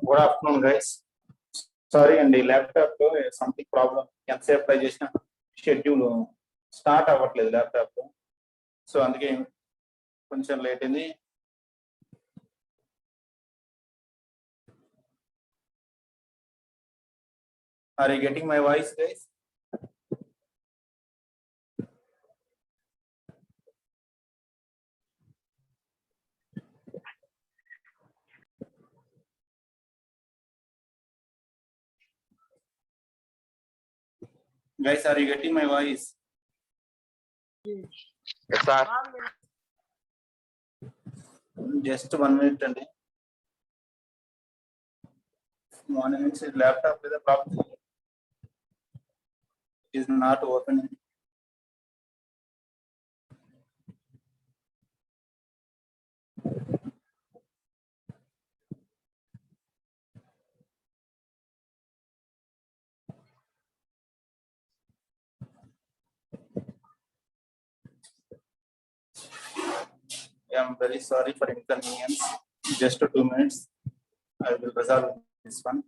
Good afternoon, guys. Sorry, and the laptop something problem. ఎంతసేపు try చేసిన schedule start అవ్వట్లేదు laptop. So అందుకే కొంచెం లేట్ అయింది. Are you getting my voice, guys? Guys, are you getting my voice? Yes, sir. Just 1 minute and morning laptop with a problem. It is not opening. I am very sorry for inconvenience. Just 2 minutes. I will resolve this one.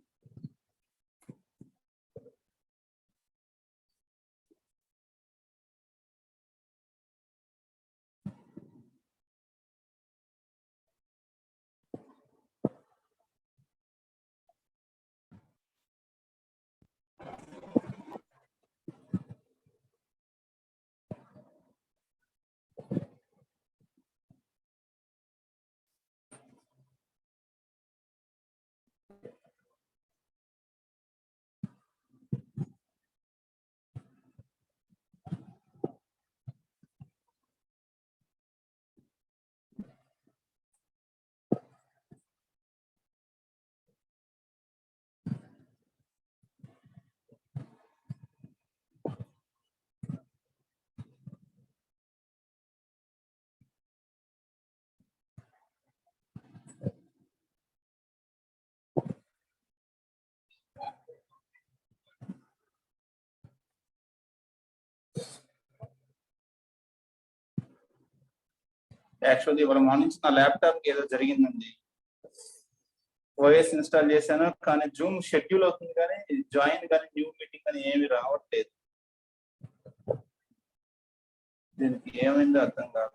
Actually, ఇవాళ morning నా laptop ఏదో జరిగిందండి. OS install చేశాను కానీ Zoom schedule అవుతుంది కానీ join కానీ new meeting కానీ ఏమి రావట్లేదు. దీనికి ఏమైందో అర్థం కాదు.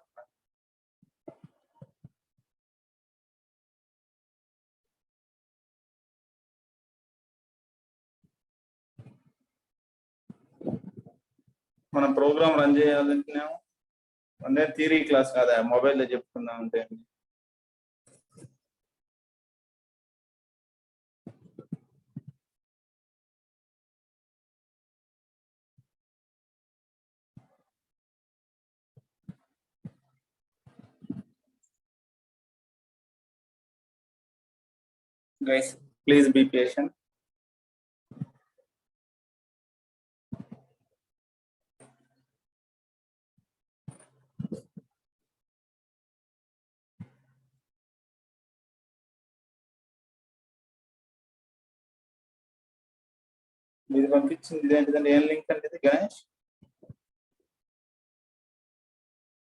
మనం ప్రోగ్రామ్ రన్ చేయాలంటున్నాము అంటే థియరీ క్లాస్ కాదా మొబైల్లో చెప్పుకుందాం అంటే. Guys, please be patient. మీరు పంపించింది ఇదేంటిదంటే ఏం లింక్ అంటే ఇది గణేష్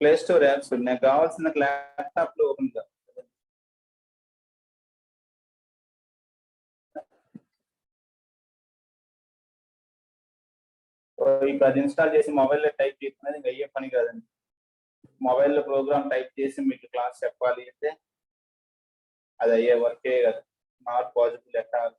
ప్లే స్టోర్ యాప్స్ నాకు కావాల్సిన ల్యాప్టాప్ లో ఓపెన్ గా ఇప్పుడు అది ఇన్స్టాల్ చేసి మొబైల్లో టైప్ చేస్తున్నది ఇంకా అయ్యే పని కాదండి. మొబైల్లో ప్రోగ్రామ్ టైప్ చేసి మీకు క్లాస్ చెప్పాలి అంటే అది అయ్యే వర్కే కాదు. Not possible at all.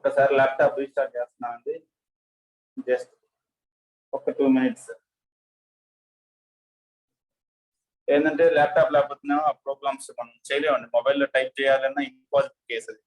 ఒక్కసారి ల్యాప్టాప్ రీస్టార్ట్ చేస్తున్నాను అండి. జస్ట్ ఒక 2 minutes. ఏంటంటే ల్యాప్టాప్ లేకపోతే ఆ ప్రోగ్రామ్స్ మనం చేయలేమండి. మొబైల్లో టైప్ చేయాలన్నా ఇంపాసిబుల్ కేసు అది.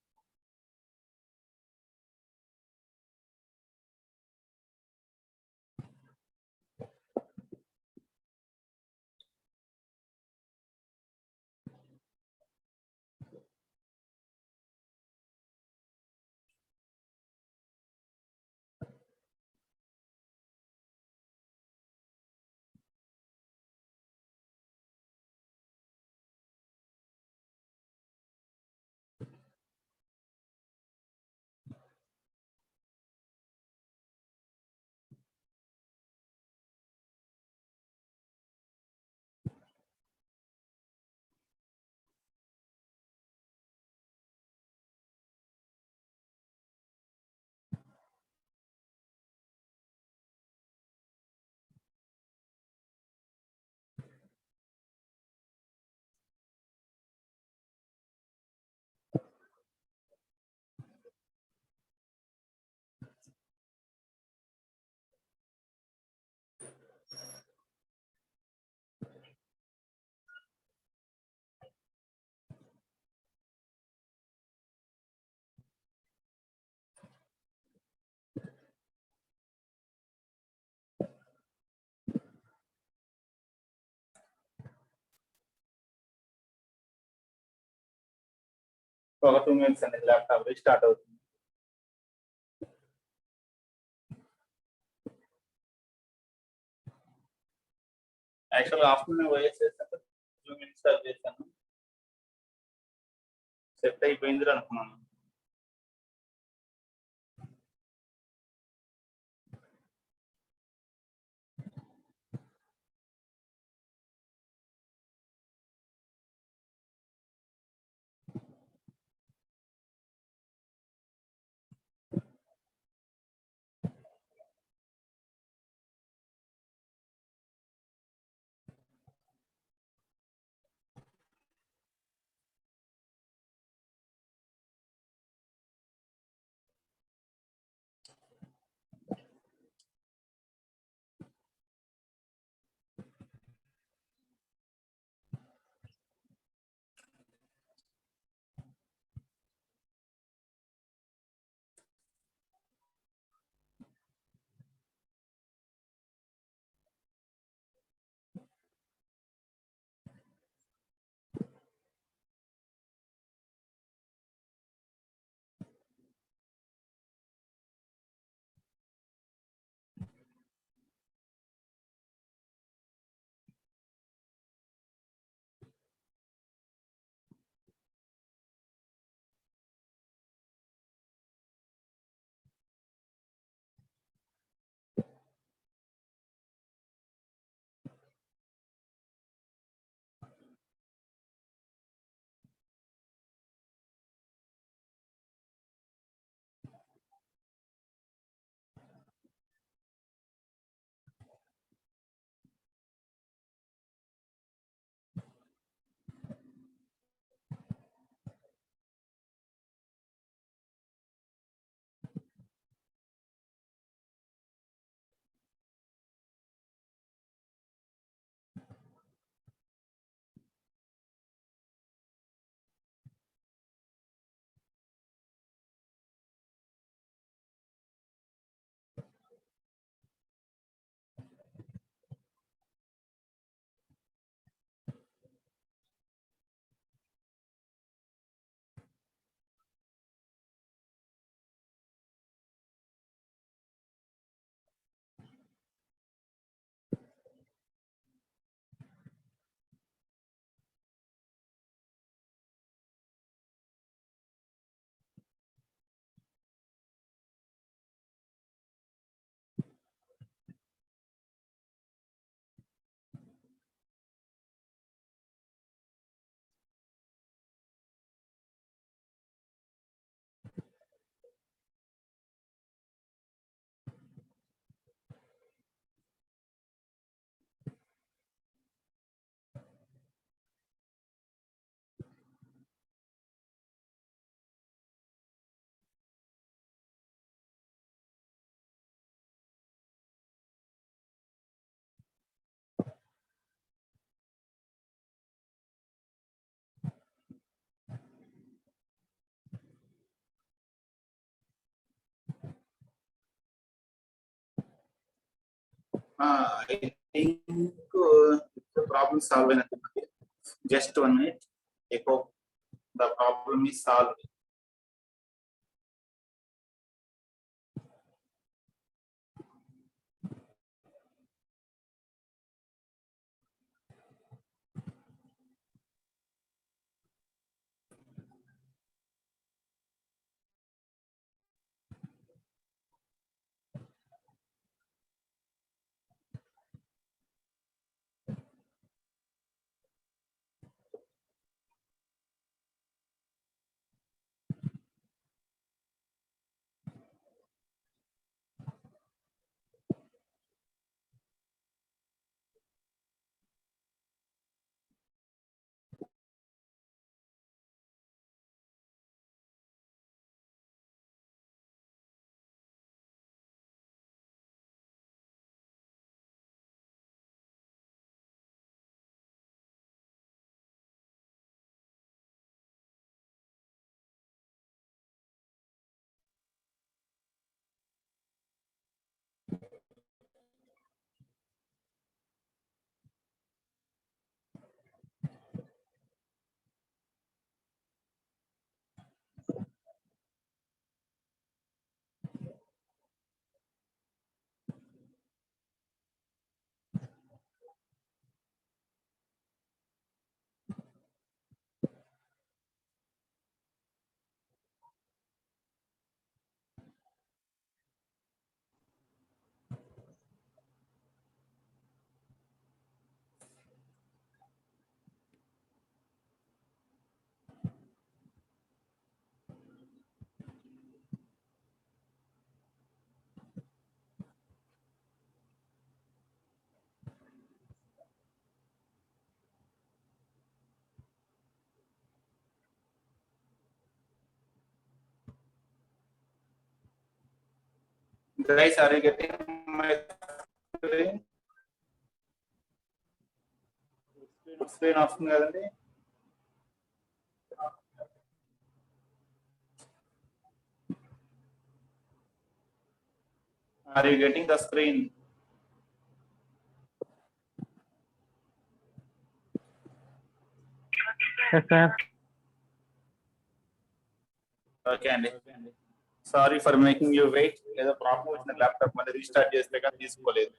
ఒక 2 minutes అండి ల్యాప్టాప్ రీస్టార్ట్ అవుతుంది. యాక్చువల్గా ఆఫ్టర్నూన్ ఓఎస్ చేశాక 2 minutes చేశాను. సెట్ అయిపోయింది అనుకున్నాను. I think the problem solved. Just 1 minute. I hope the problem is solved. Guys, are you getting my screen? Screen option కదండి. Are you getting the screen? Yes, sir. Okay అండి. Sorry for making you wait. ఏదో problem వచ్చిన laptop మళ్ళీ restart చేస్తే కానీ తీసుకోలేదు.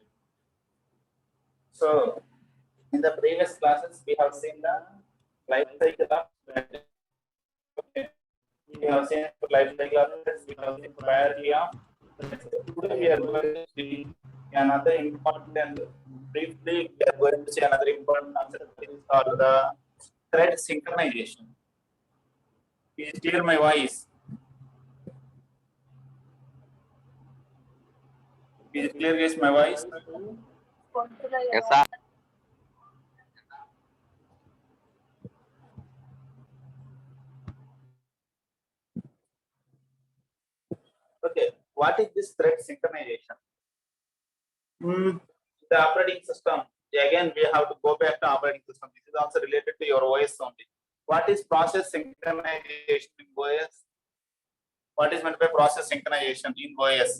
So in the previous classes we have seen the life cycle of we have seen life cycle of we have seen priority of today we are going to see another important and briefly we are going to see another important concept is called the thread synchronization. Is clear my voice? Is it clear guys my voice? Yes, sir. Okay, what is this thread synchronization? The operating system. Again, we have to go back to operating system. This is also related to your OS only. What is process synchronization in OS? What is meant by process synchronization in OS?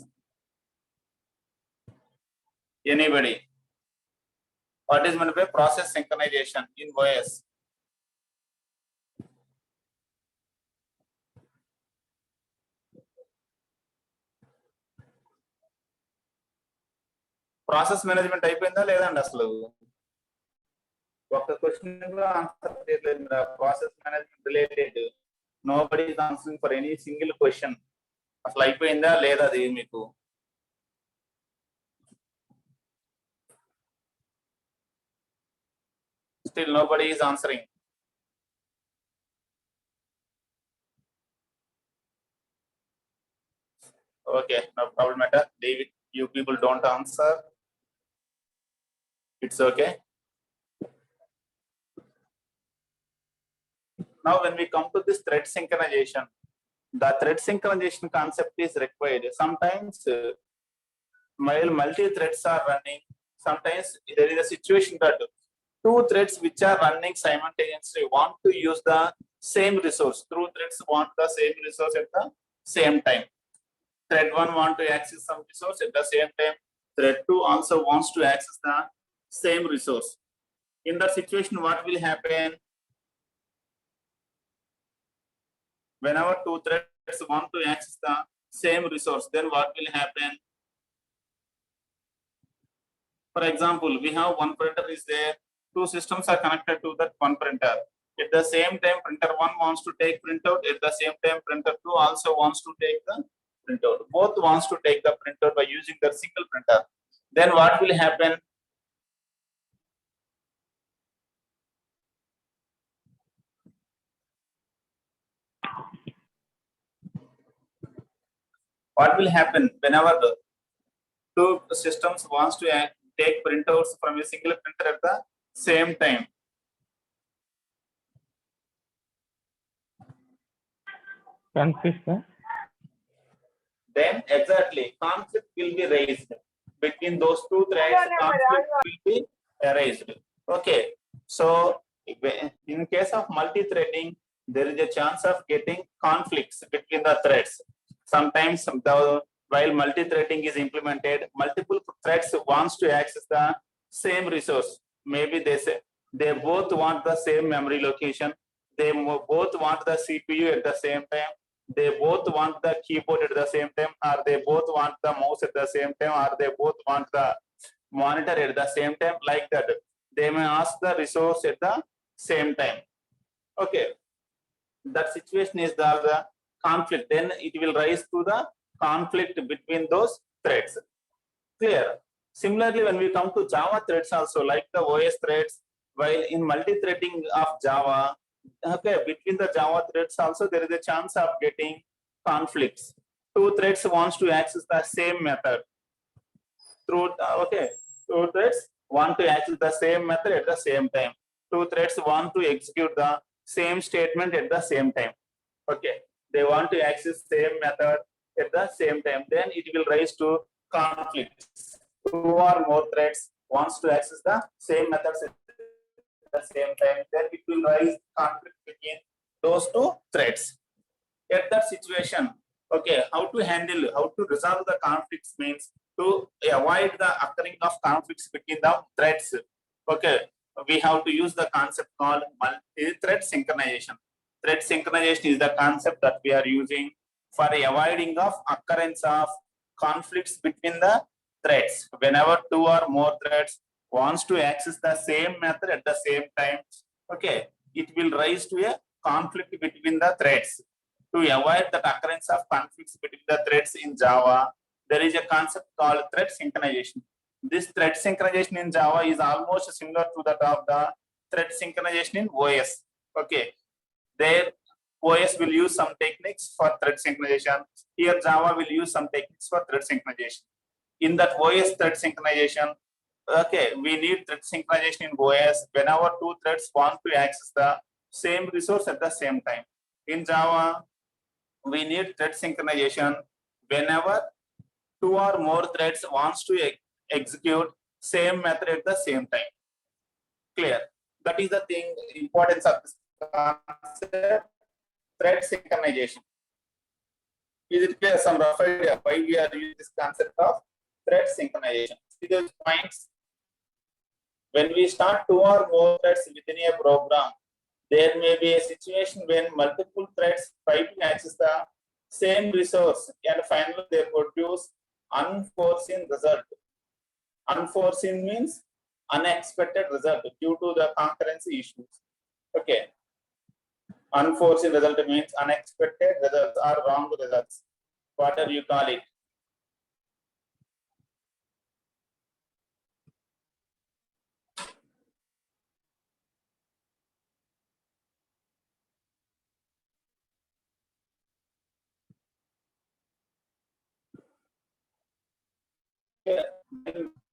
Anybody? What is meant by process synchronization in OS? Process management అయిపోయిందా లేదండి అసలు ఒక question కూడా answer చేయలేదు process management related nobody is answering for any single question అసలు అయిపోయిందా లేదా అది మీకు still nobody is answering okay no problem matter leave it you people don't answer it's okay. Now when we come to this thread synchronization, the thread synchronization concept is required. Sometimes while multi-threads are running, sometimes there is a situation that two threads which are running simultaneously want to use the same resource. Two threads want the same resource at the same time. Thread 1 want to access some resource at the same time. thread 2 also wants to access the same resource. In that situation, what will happen? Whenever two threads want to access the same resource, then what will happen? For example, we have one printer is there, two systems are connected to that one printer. At the same time, printer 1 wants to take printout. At the same time, printer 2 also wants to take the printout. Both wants to take the printout by using the single printer. Then what will happen? What will happen whenever the two systems wants to take printouts from a single printer at the same time? Conflict, sir. Then exactly conflict will be raised between those two threads. Conflict will be raised. Okay, so in case of multi-threading, there is a chance of getting conflicts between the threads. Sometimes while multi-threading is implemented, multiple threads wants to access the same resource. Maybe they say they both want the same memory location. They both want the CPU at the same time. They both want the keyboard at the same time, or they both want the mouse at the same time, or they both want the monitor at the same time. Like that, they may ask the resource at the same time. Okay, that situation is the conflict. Then it will rise to the conflict between those threads. Clear? Similarly, when we come to Java threads also, like the OS threads, while in multi-threading of Java, okay, between the Java threads also there is a chance of getting conflicts. Two threads wants to access the same method. Two threads want to access the same method at the same time. Two threads want to execute the same statement at the same time. Okay, they want to access same method at the same time. Then it will rise to conflicts. Two or more threads wants to access the same methods at the same time. Then it will rise conflict between those two threads. At that situation, okay, how to resolve the conflicts means to avoid the occurring of conflicts between the threads. Okay, we have to use the concept called multi-thread synchronization. Thread synchronization is the concept that we are using for avoiding of occurrence of conflicts between the threads. Whenever two or more threads wants to access the same method at the same time, okay, it will rise to a conflict between the threads. To avoid the occurrence of conflicts between the threads in Java, there is a concept called thread synchronization. This thread synchronization in Java is almost similar to that of the thread synchronization in OS. Okay, there OS will use some techniques for thread synchronization. Here Java will use some techniques for thread synchronization. In that OS thread synchronization, okay, we need thread synchronization in OS whenever two threads want to access the same resource at the same time. In Java, we need thread synchronization whenever two or more threads wants to execute same method at the same time. Clear? That is the thing, importance of this concept, thread synchronization. Is it clear? Some rough idea why we are using this concept of thread synchronization? See those points. When we start two or more threads within a program, there may be a situation when multiple threads try to access the same resource and finally they produce unforeseen result. Unforeseen means unexpected result due to the concurrency issues. Okay. Unforeseen result means unexpected results or wrong results. Whatever you call it.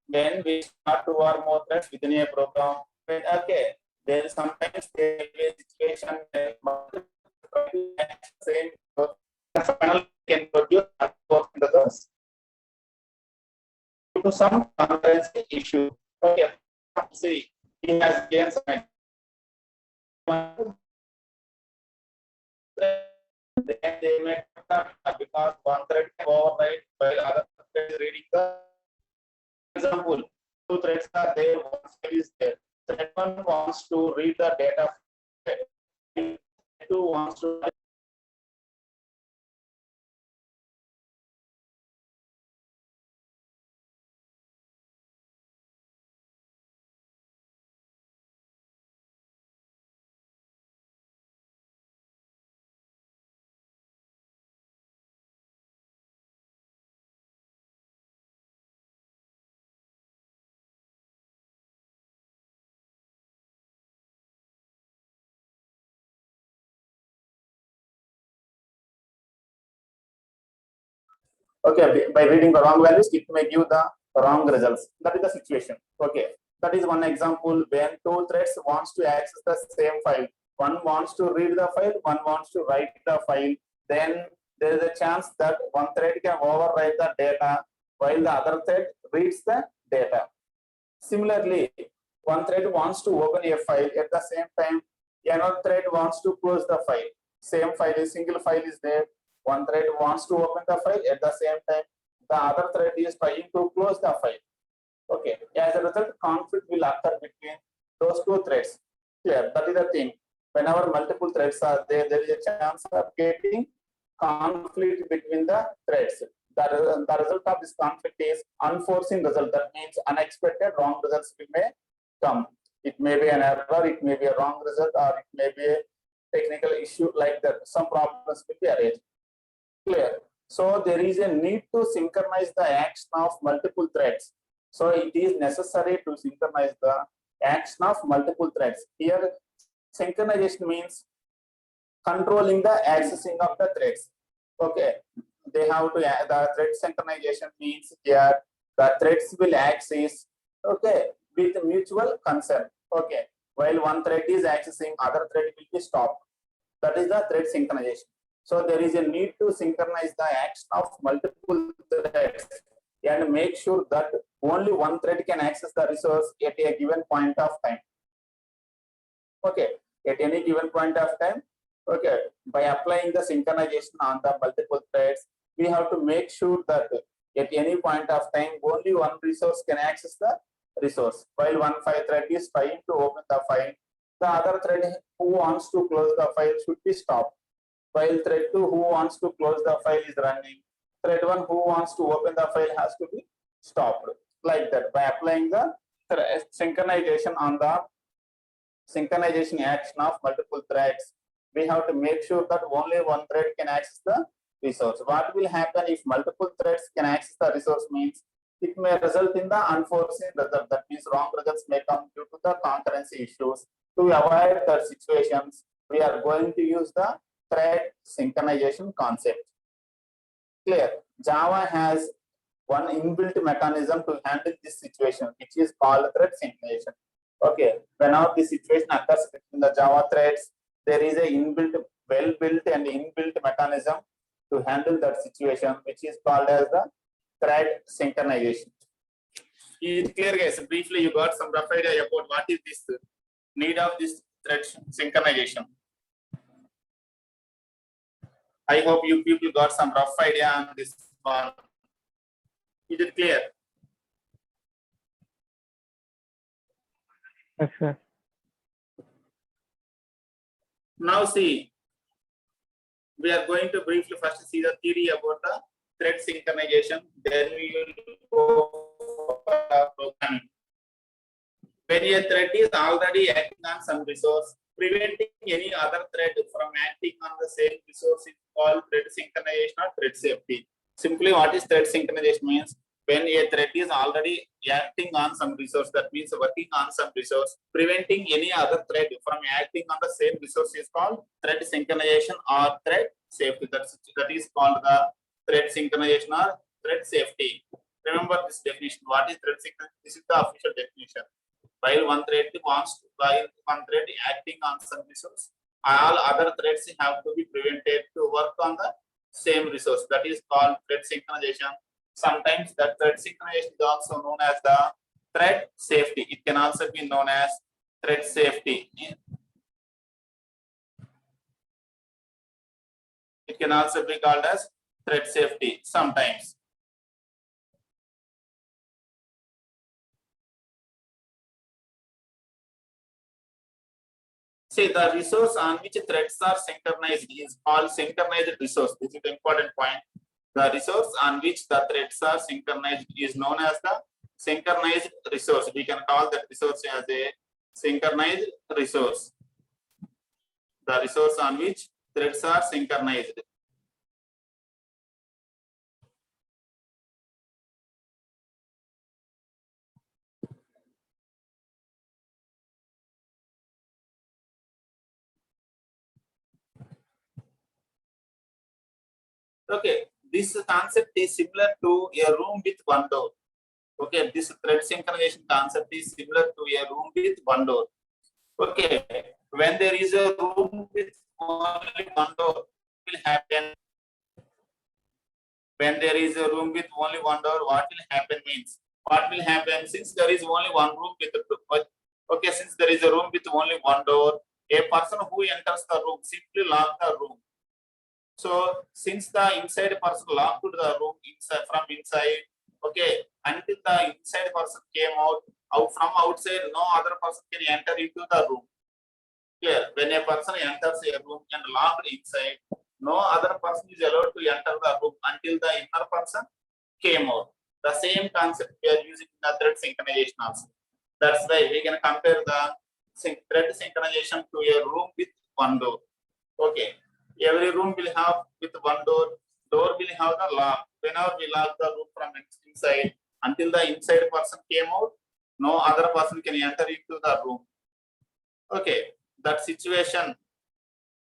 When we start two or more threads within a program, okay, there is sometimes a situation same finally can produce the due to some concurrency issue. Okay, see, he has gained some. They may because one thread can override while other thread is reading the example, two threads are there, one file is there. Thread one wants to read the data, thread two wants to okay, by reading the wrong values, it may give the wrong results. That is the situation. Okay, that is one example when two threads wants to access the same file. One wants to read the file, one wants to write the file. Then there is a chance that one thread can overwrite the data while the other thread reads the data. Similarly, one thread wants to open a file at the same time, another thread wants to close the file. Same file, a single file is there. One thread wants to open the file at the same time, the other thread is trying to close the file. Okay, as a result, conflict will occur between those two threads. Clear? That is the thing. Whenever multiple threads are there, there is a chance of getting conflict between the threads. The result of this conflict is unforeseen result. That means unexpected wrong results may come. It may be an error, it may be a wrong result, or it may be a technical issue like that. Some problems will be arranged. Clear? So there is a need to synchronize the action of multiple threads. So it is necessary to synchronize the action of multiple threads. Here, synchronization means controlling the accessing of the threads. Okay, they have to, the thread synchronization means here the threads will access, okay, with mutual consent. Okay, while one thread is accessing, other thread will be stopped. That is the thread synchronization. So there is a need to synchronize the action of multiple threads and make sure that only one thread can access the resource at a given point of time. Okay, at any given point of time. Okay, by applying the synchronization on the multiple threads, we have to make sure that at any point of time, only one resource can access the resource. While one file thread is trying to open the file, the other thread who wants to close the file should be stopped. While thread 2 who wants to close the file is running, thread 1 who wants to open the file has to be stopped. Like that, by applying the synchronization on the synchronization action of multiple threads, we have to make sure that only one thread can access the resource. What will happen if multiple threads can access the resource means it may result in the unforeseen result. That means wrong results may come due to the concurrency issues. To avoid the situations, we are going to use the thread synchronization concept. Clear? Java has one inbuilt mechanism to handle this situation, which is called thread synchronization. Okay, whenever this situation occurs in the Java threads, there is a inbuilt, well-built and inbuilt mechanism to handle that situation, which is called as the thread synchronization. Is it clear, guys? Briefly, you got some rough idea about what is this need of this thread synchronization. I hope you people got some rough idea on this one. Is it clear? Yes, sir. Now see, we are going to briefly first see the theory about the thread synchronization. Then we will go for programming. When a thread is already acting on some resource, preventing any other thread from acting on the same resource is called thread synchronization or thread safety. Simply, what is thread synchronization means? When a thread is already acting on some resource, that means working on some resource, preventing any other thread from acting on the same resource is called thread synchronization or thread safety. That is called the thread synchronization or thread safety. Remember this definition. What is thread synchronization? This is the official definition. While one thread acting on some resource, all other threads have to be prevented to work on the same resource. That is called thread synchronization. Sometimes that thread synchronization is also known as the thread safety. It can also be known as thread safety. It can also be called as thread safety sometimes. See, the resource on which threads are synchronized is called synchronized resource. This is the important point. The resource on which the threads are synchronized is known as the synchronized resource. We can call that resource as a synchronized resource. The resource on which threads are synchronized. Okay, this concept is similar to a room with one door. Okay, this thread synchronization concept is similar to a room with one door. Okay, when there is a room with only one door, what will happen? When there is a room with only one door, what will happen means, what will happen since there is only one room with okay, since there is a room with only one door, a person who enters the room simply lock the room. So since the inside person locked the room inside from inside, okay, until the inside person came out from outside, no other person can enter into the room. Clear? When a person enters a room and locked inside, no other person is allowed to enter the room until the inner person came out. The same concept we are using in the thread synchronization also. That's why we can compare the thread synchronization to a room with one door. Okay, every room will have with one door. Door will have the lock. Whenever we lock the room from inside, until the inside person came out, no other person can enter into the room. Okay, that situation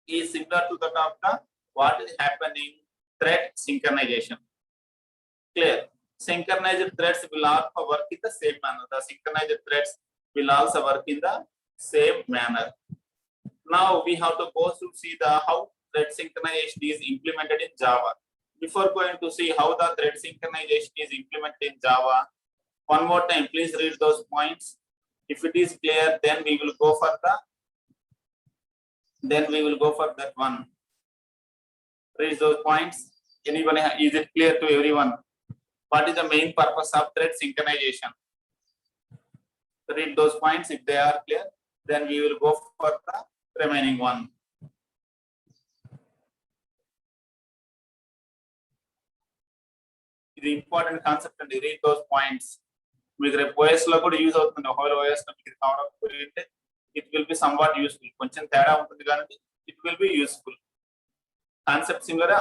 is similar to that of the what is happening thread synchronization. Clear? Synchronized threads will also work in the same manner. The synchronized threads will also work in the same manner. Now we have to go to see the how thread synchronization is implemented in Java. Before going to see how the thread synchronization is implemented in Java, one more time, please read those points. If it is clear, then we will go for that one. Read those points. Anyone, is it clear to everyone? What is the main purpose of thread synchronization? Read those points. If they are clear, then we will go for the remaining one. The important concept and read those points. మీకు రేపు OS లో కూడా use అవుతుంది. Whole OS లో మీకు కావడం it will be somewhat useful. కొంచెం తేడా ఉంటుంది కానీ it will be useful. Concept similar.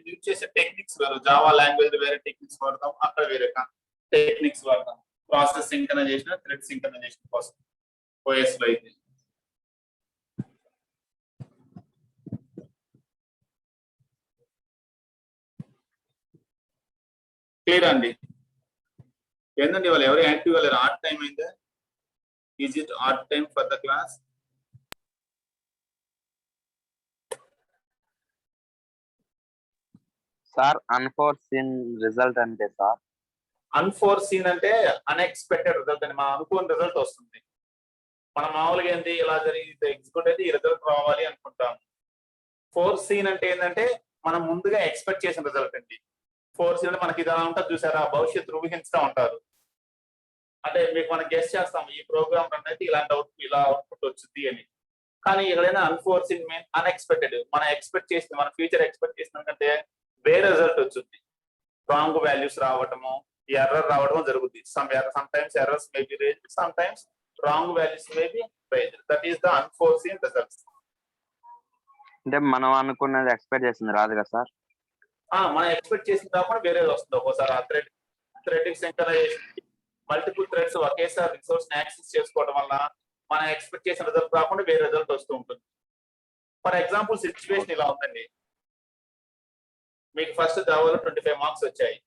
Use చేసే టెక్నిక్స్ వేరు. జావా లాంగ్వేజ్ వేరే టెక్నిక్స్ వాడతాం, అక్కడ వేరే టెక్నిక్స్ వాడతాం. ప్రాసెస్ సింక్రనైజేషన్, థ్రెడ్ సింక్రనైజేషన్ కోసం OS లో అయితే. క్లియర్ అండి? ఏంటండి వాళ్ళు ఎవరు యాక్టివ్ అవ్వలేరు? ఆర్ట్ టైం అయిందా? Is it art time for the class? Sir unforeseen result అంటే సార్, అన్ఫోర్సీన్ అంటే అన్ఎక్స్పెక్టెడ్ రిజల్ట్ అని. మనం అనుకోని రిజల్ట్ వస్తుంది. మనం మామూలుగా ఏంటి, ఇలా జరిగి ఎగ్జిక్యూట్ అయితే ఈ రిజల్ట్ రావాలి అనుకుంటాం. ఫోర్సీన్ అంటే ఏంటంటే మనం ముందుగా ఎక్స్పెక్ట్ చేసిన రిజల్ట్ అండి. ఫోర్సీన్ అంటే మనకి ఇది అలా ఉంటుంది చూసారా, భవిష్యత్తు ఊహిస్తూ ఉంటారు. అంటే మీకు మనం గెస్ చేస్తాం ఈ ప్రోగ్రామ్ రన్ అయితే ఇలాంటి ఇలా అవుట్పుట్ వచ్చింది అని. కానీ ఎక్కడైనా అన్ఫోర్సీన్ మీన్ అన్ఎక్స్పెక్టెడ్. మనం ఎక్స్పెక్ట్ చేసిన, మన ఫ్యూచర్ ఎక్స్పెక్ట్ చేసిన కంటే వేరే రిజల్ట్ వచ్చింది. రాంగ్ వాల్యూస్ రావటము, ఎర్రర్ రావడం జరుగుతుంది. sometimes errors may be raised, sometimes wrong values may be raised. That is the unforeseen results. అంటే మనం అనుకున్నది ఎక్స్పెక్ట్ చేసింది రాదు కదా సార్? మనం ఎక్స్పెక్ట్ చేసిన కాకుండా వేరేది వస్తుంది. ఒక్కోసారి ఆ థ్రెడ్ సింక్రనైజేషన్ మల్టిపుల్ థ్రెడ్స్ ఒకేసారి రిసోర్స్ యాక్సెస్ చేసుకోవడం వల్ల మనం ఎక్స్పెక్ట్ చేసిన రిజల్ట్ కాకుండా వేరే రిజల్ట్ వస్తూ ఉంటుంది. ఫర్ ఎగ్జాంపుల్ సిచ్యువేషన్ ఇలా ఉందండి. మీకు ఫస్ట్ జావాలో 25 మార్క్స్ వచ్చాయి.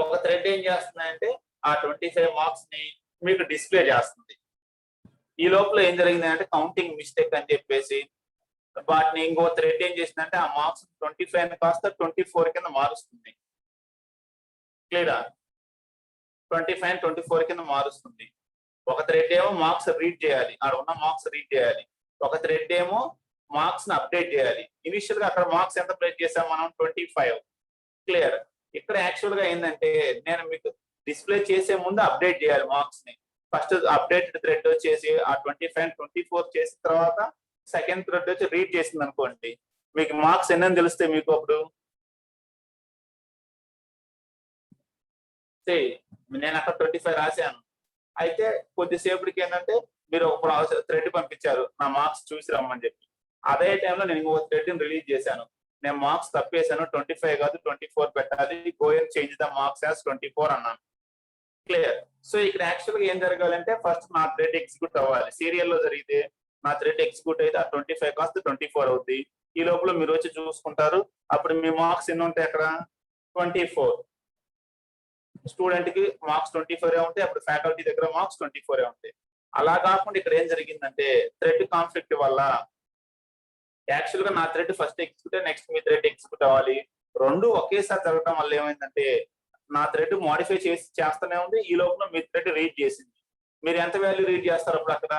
ఒక థ్రెడ్ ఏం చేస్తుందంటే ఆ 25 మార్క్స్ ని మీకు డిస్ప్లే చేస్తుంది. ఈ లోపల ఏం జరిగింది అంటే కౌంటింగ్ మిస్టేక్ అని చెప్పేసి వాటిని ఇంకో థ్రెడ్ ఏం చేసిందంటే ఆ మార్క్స్ 25 కాస్త 24 కింద మారుస్తుంది. క్లియరా? 25 24 కింద మారుస్తుంది. ఒక థ్రెడ్ ఏమో మార్క్స్ రీడ్ చేయాలి, ఆడ ఉన్న మార్క్స్ రీడ్ చేయాలి. ఒక థ్రెడ్ ఏమో మార్క్స్ ని అప్డేట్ చేయాలి. ఇనిషియల్ గా అక్కడ మార్క్స్ ఎంత ప్లేస్ చేసాం మనం? 25. క్లియర్? ఇక్కడ యాక్చువల్ గా ఏంటంటే నేను మీకు డిస్ప్లే చేసే ముందు అప్డేట్ చేయాలి మార్క్స్ ని. ఫస్ట్ అప్డేటెడ్ థ్రెడ్ వచ్చేసి ఆ 25 24 చేసిన తర్వాత సెకండ్ థ్రెడ్ వచ్చి రీడ్ చేసింది అనుకోండి, మీకు మార్క్స్ ఎన్ని తెలుస్తాయి మీకు అప్పుడు? నేను అక్కడ 25 రాశాను, అయితే కొద్దిసేపటికి ఏంటంటే మీరు ఒక థ్రెడ్ పంపించారు నా మార్క్స్ చూసి రమ్మని చెప్పి, అదే టైంలో నేను ఇంకో థ్రెడ్ రిలీజ్ చేశాను, నేను మార్క్స్ తప్పేశాను 25 కాదు 24 పెట్టాలి, go and change the marks as 24 అన్నాను. క్లియర్? సో ఇక్కడ యాక్చువల్ గా ఏం జరగాలంటే ఫస్ట్ నా థ్రెడ్ ఎగ్జిక్యూట్ అవ్వాలి. సీరియల్ లో జరిగితే నా థ్రెడ్ ఎగ్జిక్యూట్ అయితే ఆ 25 కాస్త 24 అవుద్ది. ఈ లోపల మీరు వచ్చి చూసుకుంటారు, అప్పుడు మీ మార్క్స్ ఎన్ని ఉంటాయి అక్కడ? 24. స్టూడెంట్ కి మార్క్స్ 24 ఉంటాయి, అప్పుడు ఫ్యాకల్టీ దగ్గర మార్క్స్ 24 ఉంటాయి. అలా కాకుండా ఇక్కడ ఏం జరిగిందంటే థ్రెడ్ కాన్ఫ్లిక్ట్ వల్ల యాక్చువల్ గా నా థ్రెడ్ ఫస్ట్ ఎగ్జిక్యూట్, నెక్స్ట్ మీ థ్రెడ్ ఎగ్జిక్యూట్ అవ్వాలి. రెండు ఒకేసారి జరగడం వల్ల ఏమైందంటే నా థ్రెడ్ మోడిఫై చేస్తూనే ఉంది, ఈ లోపల మీ థ్రెడ్ రీడ్ చేసింది. మీరు ఎంత వాల్యూ రీడ్ చేస్తారు అప్పుడు అక్కడ?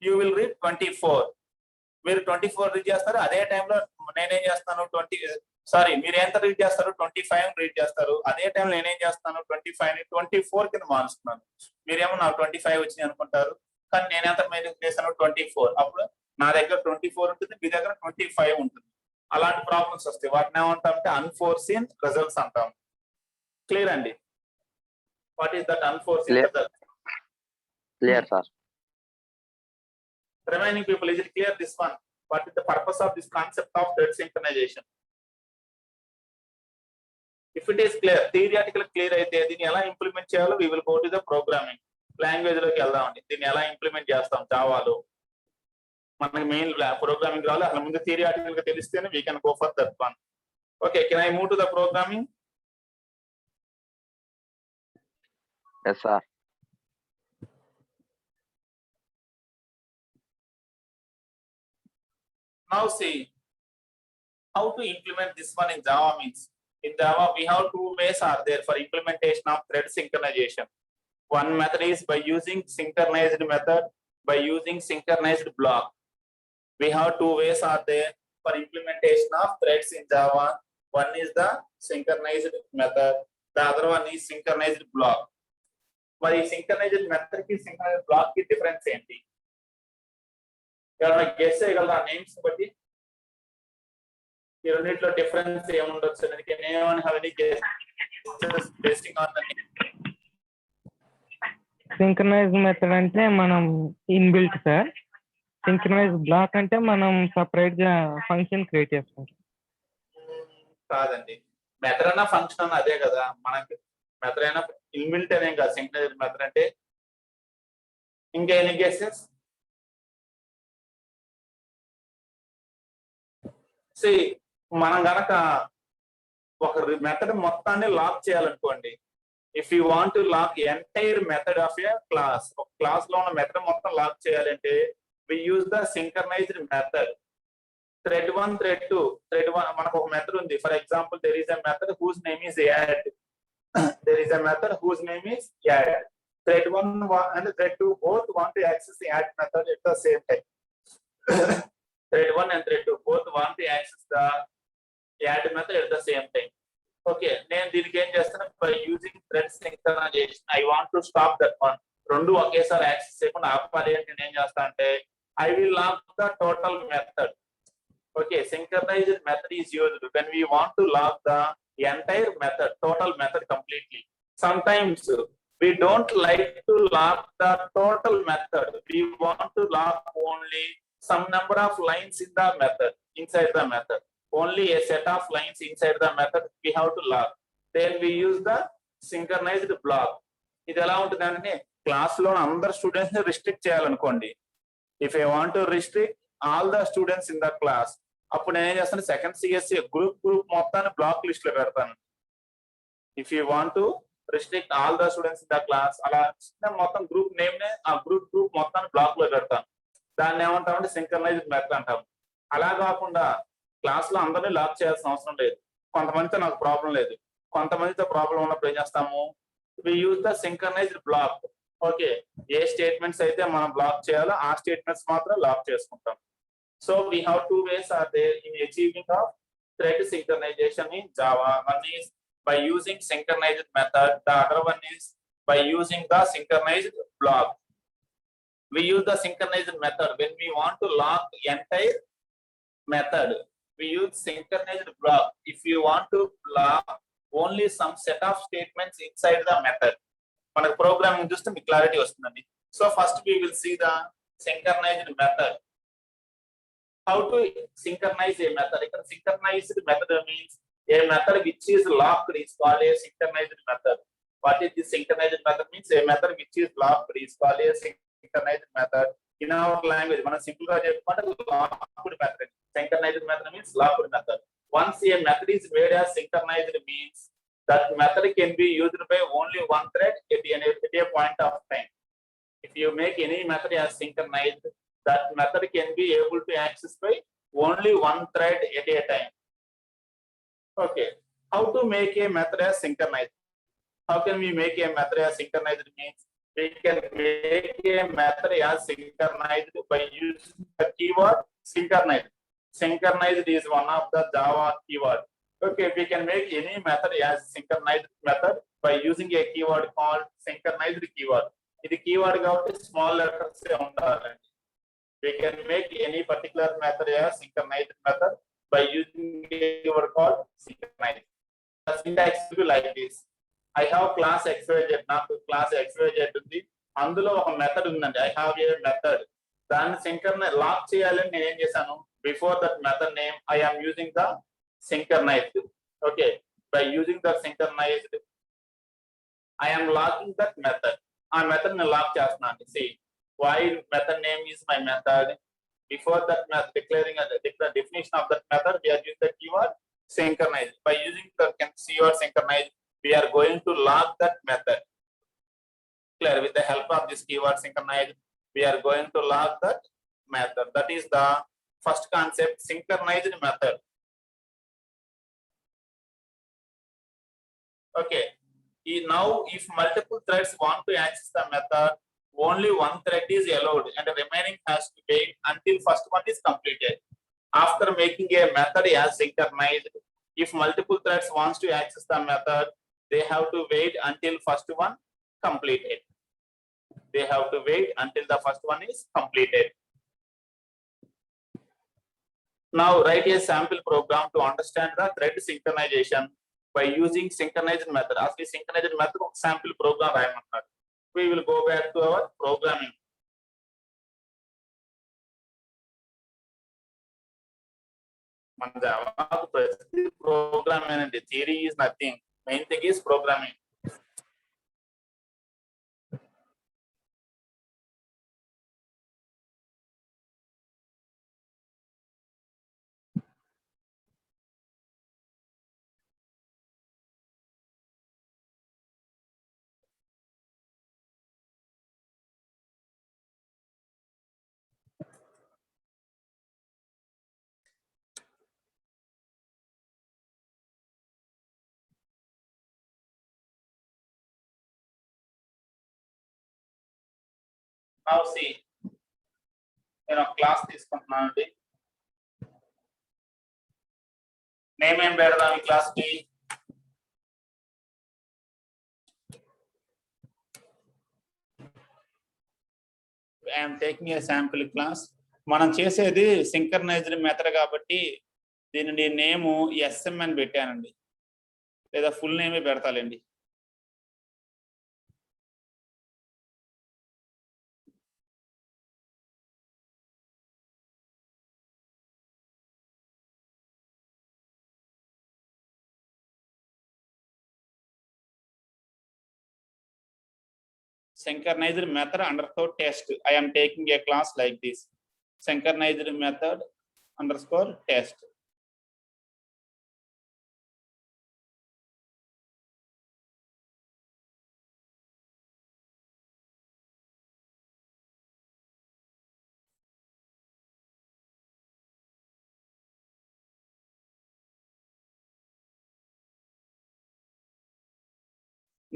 You will read 24. మీరు 24 రీడ్ చేస్తారు, అదే టైంలో నేనేం చేస్తాను మీరు ఎంత రీడ్ చేస్తారు? 25 రీడ్ చేస్తారు, అదే టైంలో నేనేం చేస్తాను 25 ని 24 కింద మారుస్తున్నాను. మీరేమో నాకు 25 వచ్చినాయి అనుకుంటారు, కానీ నేను ఎంత చేస్తాను 24. అప్పుడు నా దగ్గర 24 ఉంటుంది, మీ దగ్గర 25 ఉంటుంది. అలాంటి ప్రాబ్లమ్స్ వస్తాయి, వాటిని ఏమంటామంటే అన్ఫోర్సీన్ రిజల్ట్స్ అంటాం. క్లియర్ అండి? What is that unforeseen result? Clear sir. Remaining people, is it clear this one? What is the purpose of this concept of thread synchronization? If it is clear, theoretically clear అయితే దీన్ని ఎలా implement చేయాలో we will go to the programming language లోకి వెళ్దామండి. దీన్ని ఎలా implement చేస్తాం జావాలో, మనకి మెయిన్ ప్రోగ్రామింగ్ రావాలి, అసలు ముందు థియరిటికల్ గా తెలిస్తేనే we can go for that one. Okay, can I move to the programming? Yes sir. Now see how to implement this one in Java means. In Java, we have two ways are there for implementation of thread synchronization. One method is by using synchronized method, by using synchronized block. We have two ways are there for implementation of threads in Java. One is the synchronized method, the other one is synchronized block. But synchronized method ki synchronized block ki difference enti? ఎవరైనా guess చేయగలరా names బట్టి? ఈ రెండిట్లో difference ఏముండొచ్చు? Synchronise method అంటే మనం inbuilt sir, synchronise black అంటే మనం separate గా ఫంక్షన్ క్రియేట్ చేస్తాం. కాదండి, మెథడ్ అన్న ఫంక్షన్ అన్న అదే కదా, మనకి మెథడ్ అయినా ఇన్బిల్ట్ అనేం కాదు సింక్రనైజ్ మెథడ్ అంటే. ఇంకా ఎన్ని గెసెస్? మనం గనక ఒక మెథడ్ మొత్తాన్ని లాక్ చేయాలనుకోండి, if you want to lock entire method of a class, ఒక క్లాస్ లో ఉన్న మెథడ్ మొత్తం లాక్ చేయాలంటే we use the synchronized method. Thread 1 thread 2 thread 1 మనకు ఒక మెథడ్ ఉంది. For example there is a method whose name is add. There is a method whose name is add. Thread 1 and thread 2 both want to access the add method at the same time. Thread 1 and thread 2 both want to access the add method at the same time. Okay, నేను దీనికి ఏం చేస్తాను, by using thread synchronization I want to stop that one. రెండు ఒకేసారి access చేయకుండా ఆపాలి అంటే నేను ఏం చేస్తా అంటే I will lock the total method. Okay, synchronized method is used when we want to lock the entire method, total method completely. Sometimes we don't like to lock the total method, we want to lock only some number of lines in the method, inside the method, only a set of lines inside the method we have to lock. Then we use the synchronized block. ఇది ఎలా ఉంటుందంటే class లో అందరు students ని restrict చేయాలనుకోండి, if I want to restrict all the students in the class, అప్పుడు నేను ఏం చేస్తాను సెకండ్ సిఎస్సి గ్రూప్ మొత్తాన్ని బ్లాక్ లిస్ట్ లో పెడతాను. If you want to restrict all the students in the class, అలా మొత్తం గ్రూప్ నేమ్ నే ఆ గ్రూప్ మొత్తాన్ని బ్లాక్ లో పెడతాను. దాన్ని ఏమంటామంటే సింక్రనైజ్డ్ మెథడ్ అంటాం. అలా కాకుండా క్లాస్ లో అందరినీ లాక్ చేయాల్సిన అవసరం లేదు, కొంతమందితో నాకు ప్రాబ్లం లేదు, కొంతమందితో ప్రాబ్లం ఉన్నప్పుడు ఏం చేస్తాము, we use the synchronized block. Okay, ఏ స్టేట్మెంట్స్ అయితే మనం బ్లాక్ చేయాలో ఆ స్టేట్మెంట్స్ మాత్రం లాక్ చేసుకుంటాం. So we have two ways are there in achieving of thread synchronization in Java. One is by using synchronized method. The other one is by using the synchronized block. We use the synchronized method when we want to lock entire method. We use synchronized block if you want to block only some set of statements inside the method. మనకు programming చూస్తే మీకు clarity వస్తుందండి. So first we will see the synchronized method. How to synchronize a method? ఇక్కడ synchronized method means a method which is locked is called a synchronized method. What is this synchronized method means? A method which is locked is called a synchronized method. In our language, మనం simple గా చెప్పుకుంటే locked method. Synchronized method means locked method. Once a method is made as synchronized means that method can be used by only one thread at a point of time. If you make any method as synchronized, that method can be able to access by only one thread at a time. Okay, how to make a method as synchronized? How can we make a method as synchronized means we can make a method as synchronized by using the keyword synchronized. Synchronized is one of the Java keyword. Okay, we can make any method as synchronized method by using a keyword called synchronized keyword. ఇది keyword కాబట్టి small letters ఉండాలండి. We can make any particular method as synchronized method by using a keyword called synchronized. The syntax will be like this. I have class XYZ. నాకు class XYZ ఉంది. అందులో ఒక method ఉందండి. I have a method. దాన్ని synchronise lock చేయాలని నేను ఏం చేశాను? Before that method name, I am using the synchronized. Okay, by using the synchronized, I am locking that method. ఆ మెథడ్ ని లాక్ చేస్తున్నాను. See, while method name is my method, before that method declaring the definition of that method, we are using the keyword synchronized. By using the keyword synchronized, we are going to lock that method. Clear? With the help of this keyword synchronized, we are going to lock that method. That is the first concept, synchronized method. Okay. Now, if multiple threads want to access the method, only one thread is allowed and the remaining has to wait until first one is completed. After making a method as synchronized, if multiple threads wants to access the method, they have to wait until first one completed. They have to wait until the first one is completed. Now write a sample program to understand the thread synchronization by using synchronized method. As we synchronized method sample program రాయమంటారు. We will go back to our programming. మన Java program and theory is nothing. Main thing is programming. Now see, class తీసుకుంటున్నాను అండి. Name ఏం పెడదాం ఈ class కి? I am taking a sample class. మనం చేసేది synchronised method కాబట్టి దీని నేమ్ SM అని పెట్టానండి, లేదా full నేమే పెడతాలండి. Synchronized method underscore test. I am taking a class like this. Synchronized method underscore test.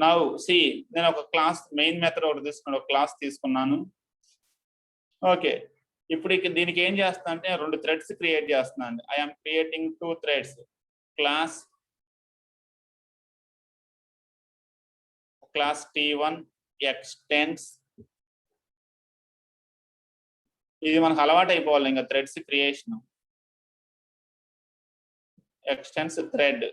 Now see, నేను ఒక క్లాస్ మెయిన్ మెథడ్ ఒకటి తీసుకున్నాను, ఒక క్లాస్ తీసుకున్నాను. ఓకే, ఇప్పుడు దీనికి ఏం చేస్తా అంటే 2 థ్రెడ్స్ క్రియేట్ చేస్తున్నాను. I am creating 2 threads. Class class T1 extends. ఇది మనకు అలవాటు అయిపోవాలి ఇంకా threads creation. Extends thread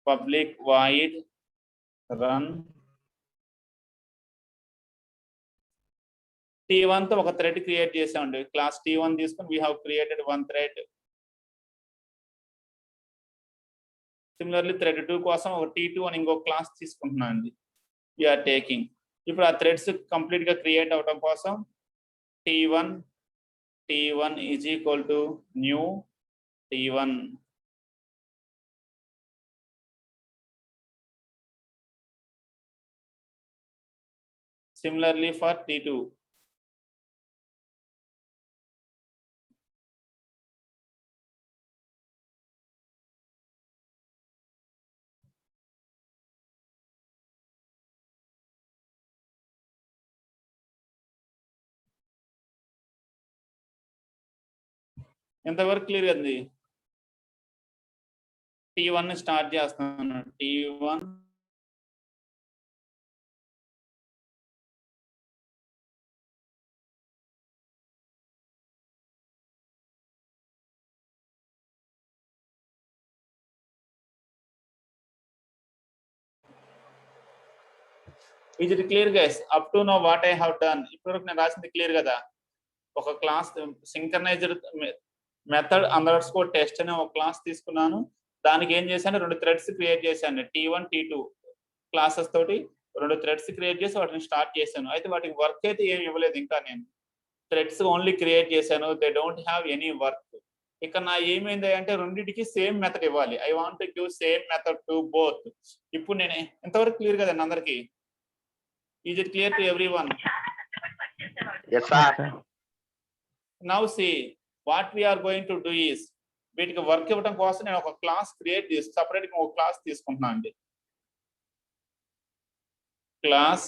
public void run T1 తో ఒక థ్రెడ్ క్రియేట్ చేసామండి. క్లాస్ T1 తీసుకొని we have created one thread. Similarly thread 2 కోసం ఒక T2 అని ఇంకో క్లాస్ తీసుకుంటున్నాను అండి. we are taking. ఇప్పుడు ఆ థ్రెడ్స్ కంప్లీట్ గా క్రియేట్ అవడం కోసం T1 is equal to new T1. Similarly for T2. ఎంతవరకు క్లియర్ ఉంది? T1 స్టార్ట్ చేస్తున్నాను. T1 Is it clear guys? Up to now what I have done. ఇప్పటివరకు నేను రాసింది క్లియర్ కదా. ఒక class synchronised method underscore test అనే ఒక క్లాస్ తీసుకున్నాను. దానికి ఏం చేశాను, 2 థ్రెడ్స్ క్రియేట్ చేశాను. T1 T2 క్లాసెస్ తోటి 2 థ్రెడ్స్ క్రియేట్ చేసి వాటిని స్టార్ట్ చేశాను. అయితే వాటికి వర్క్ అయితే ఏమి ఇవ్వలేదు ఇంకా. నేను థ్రెడ్స్ ఓన్లీ క్రియేట్ చేశాను. They don't have any work. ఇక నా ఏమైంది అంటే రెండింటికి సేమ్ మెథడ్ ఇవ్వాలి. I want to give same method to both. ఇప్పుడు నేను ఎంతవరకు క్లియర్ కదండి అందరికి? Is it clear to everyone? yes sir. Now see what we are going to do is వీటికి వర్క్ ఇవ్వడం కోసం నేను ఒక క్లాస్ క్రియేట్ చేసి సపరేట్ గా ఒక క్లాస్ తీసుకుంటున్నాను అండి. క్లాస్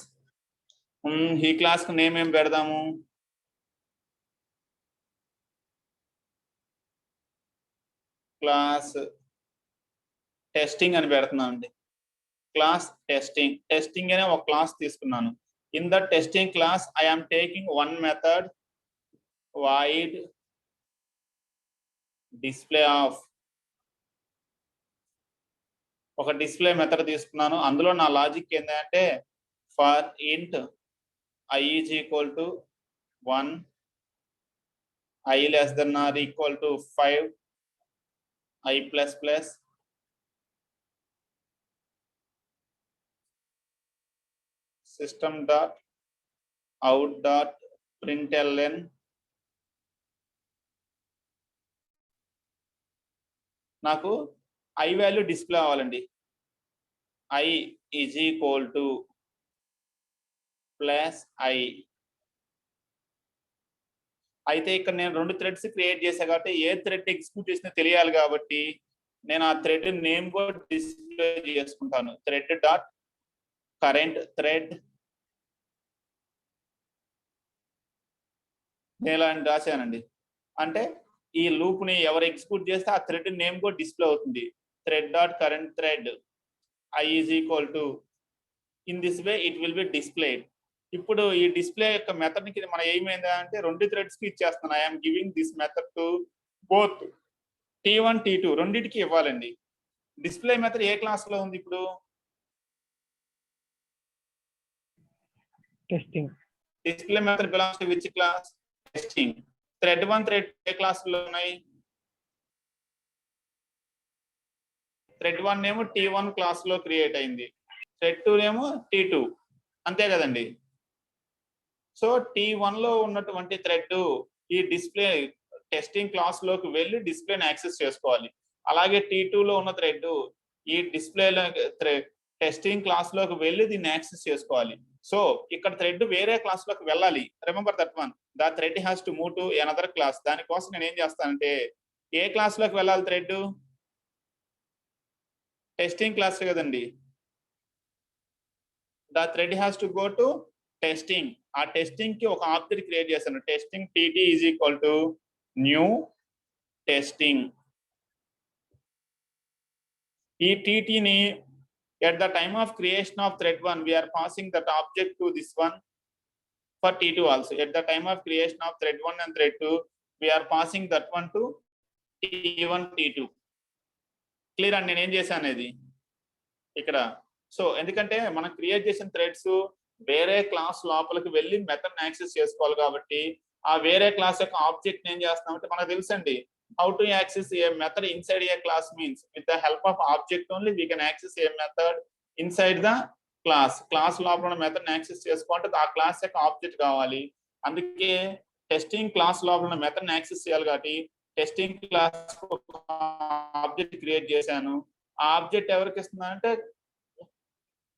ఈ క్లాస్ కు నేమ్ ఏం పెడదాము? క్లాస్ టెస్టింగ్ అని పెడుతున్నాను అండి. క్లాస్ టెస్టింగ్ అనే ఒక క్లాస్ తీసుకున్నాను. In the testing class I am taking one method void display of. ఒక డిస్ప్లే మెథడ్ తీసుకున్నాను. అందులో నా లాజిక్ ఏంటంటే ఫర్ ఇంట్ I is equal to 1, I less than or equal to 5, I plus plus system dot out dot println నాకు I value display అవ్వాలండి. I is equal to plus I. అయితే ఇక్కడ నేను 2 థ్రెడ్స్ క్రియేట్ చేశా కాబట్టి ఏ thread execute చేసినా తెలియాలి కాబట్టి నేను ఆ థ్రెడ్ నేమ్ కూడా డిస్ప్లే చేసుకుంటాను. థ్రెడ్ డాట్ కరెంట్ థ్రెడ్ నేను ఇలా రాశానండి. అంటే ఈ లూప్ ని ఎవరు ఎగ్జిక్యూట్ చేస్తే ఆ థ్రెడ్ నేమ్ కూడా డిస్ప్లే అవుతుంది. Thread dot current thread I is equal to, in this way it will be displayed. ఇప్పుడు ఈ డిస్ప్లే యొక్క మెథడ్ కి మన ఏమైంది అంటే 2 థ్రెడ్స్ కి ఇచ్చేస్తాను. I am giving this method to both T1 T2 రెండింటికి ఇవ్వాలండి. డిస్ప్లే మెథడ్ ఏ క్లాస్ లో ఉంది ఇప్పుడు? Testing. Display method belongs to which class? Testing. Thread 1 thread A class లో ఉన్నాయి? థ్రెడ్ 1 ఏమో T1 క్లాస్ లో క్రియేట్ అయింది. థ్రెడ్ 2 ఏమో T2. అంతే కదండి. సో T1 లో ఉన్నటువంటి థ్రెడ్ ఈ డిస్ప్లే టెస్టింగ్ క్లాస్ లోకి వెళ్ళి డిస్ప్లేని యాక్సెస్ చేసుకోవాలి. అలాగే T2 లో ఉన్న థ్రెడ్ ఈ డిస్ప్లే టెస్టింగ్ క్లాస్ లోకి వెళ్ళి దీన్ని యాక్సెస్ చేసుకోవాలి. సో ఇక్కడ థ్రెడ్ వేరే క్లాస్ లోకి వెళ్ళాలి. Remember that one. The thread has to move to another class. దానికోసం నేను ఏం చేస్తానంటే ఏ క్లాస్ లోకి వెళ్ళాలి థ్రెడ్? టెస్టింగ్ క్లాస్ కదండి. The thread has to go to testing. ఆ టెస్టింగ్ కి ఒక ఆబ్జెక్ట్ క్రియేట్ చేస్తాను. Testing TT is equal to new testing. ఈ టీటీని at the time of creation of thread 1 we are passing that object to this one for T2 also. At the time of creation of thread 1 and thread 2 we are passing that one to T1 T2. Clear అండి నేను ఏం చేశాను ఇది ఇక్కడ. So ఎందుకంటే మనం create చేసిన threads వేరే క్లాస్ లోపలికి వెళ్ళి మెథడ్ యాక్సెస్ చేసుకోవాలి కాబట్టి ఆ వేరే క్లాస్ యొక్క ఆబ్జెక్ట్ ఏం చేస్తామంటే మనకు తెలుసండి how to access a method inside a class means with the help of object only we can access a method inside the class లోపల ఉన్న మెథడ్ యాక్సెస్ చేసుకుంటే ఆ క్లాస్ యొక్క ఆబ్జెక్ట్ కావాలి. అందుకే టెస్టింగ్ క్లాస్ లోపల ఉన్న మెథడ్ యాక్సెస్ చేయాలి కాబట్టి టెస్టింగ్ క్లాస్ ఆబ్జెక్ట్ క్రియేట్ చేశాను. ఆ ఆబ్జెక్ట్ ఎవరికి ఇస్తున్నానంటే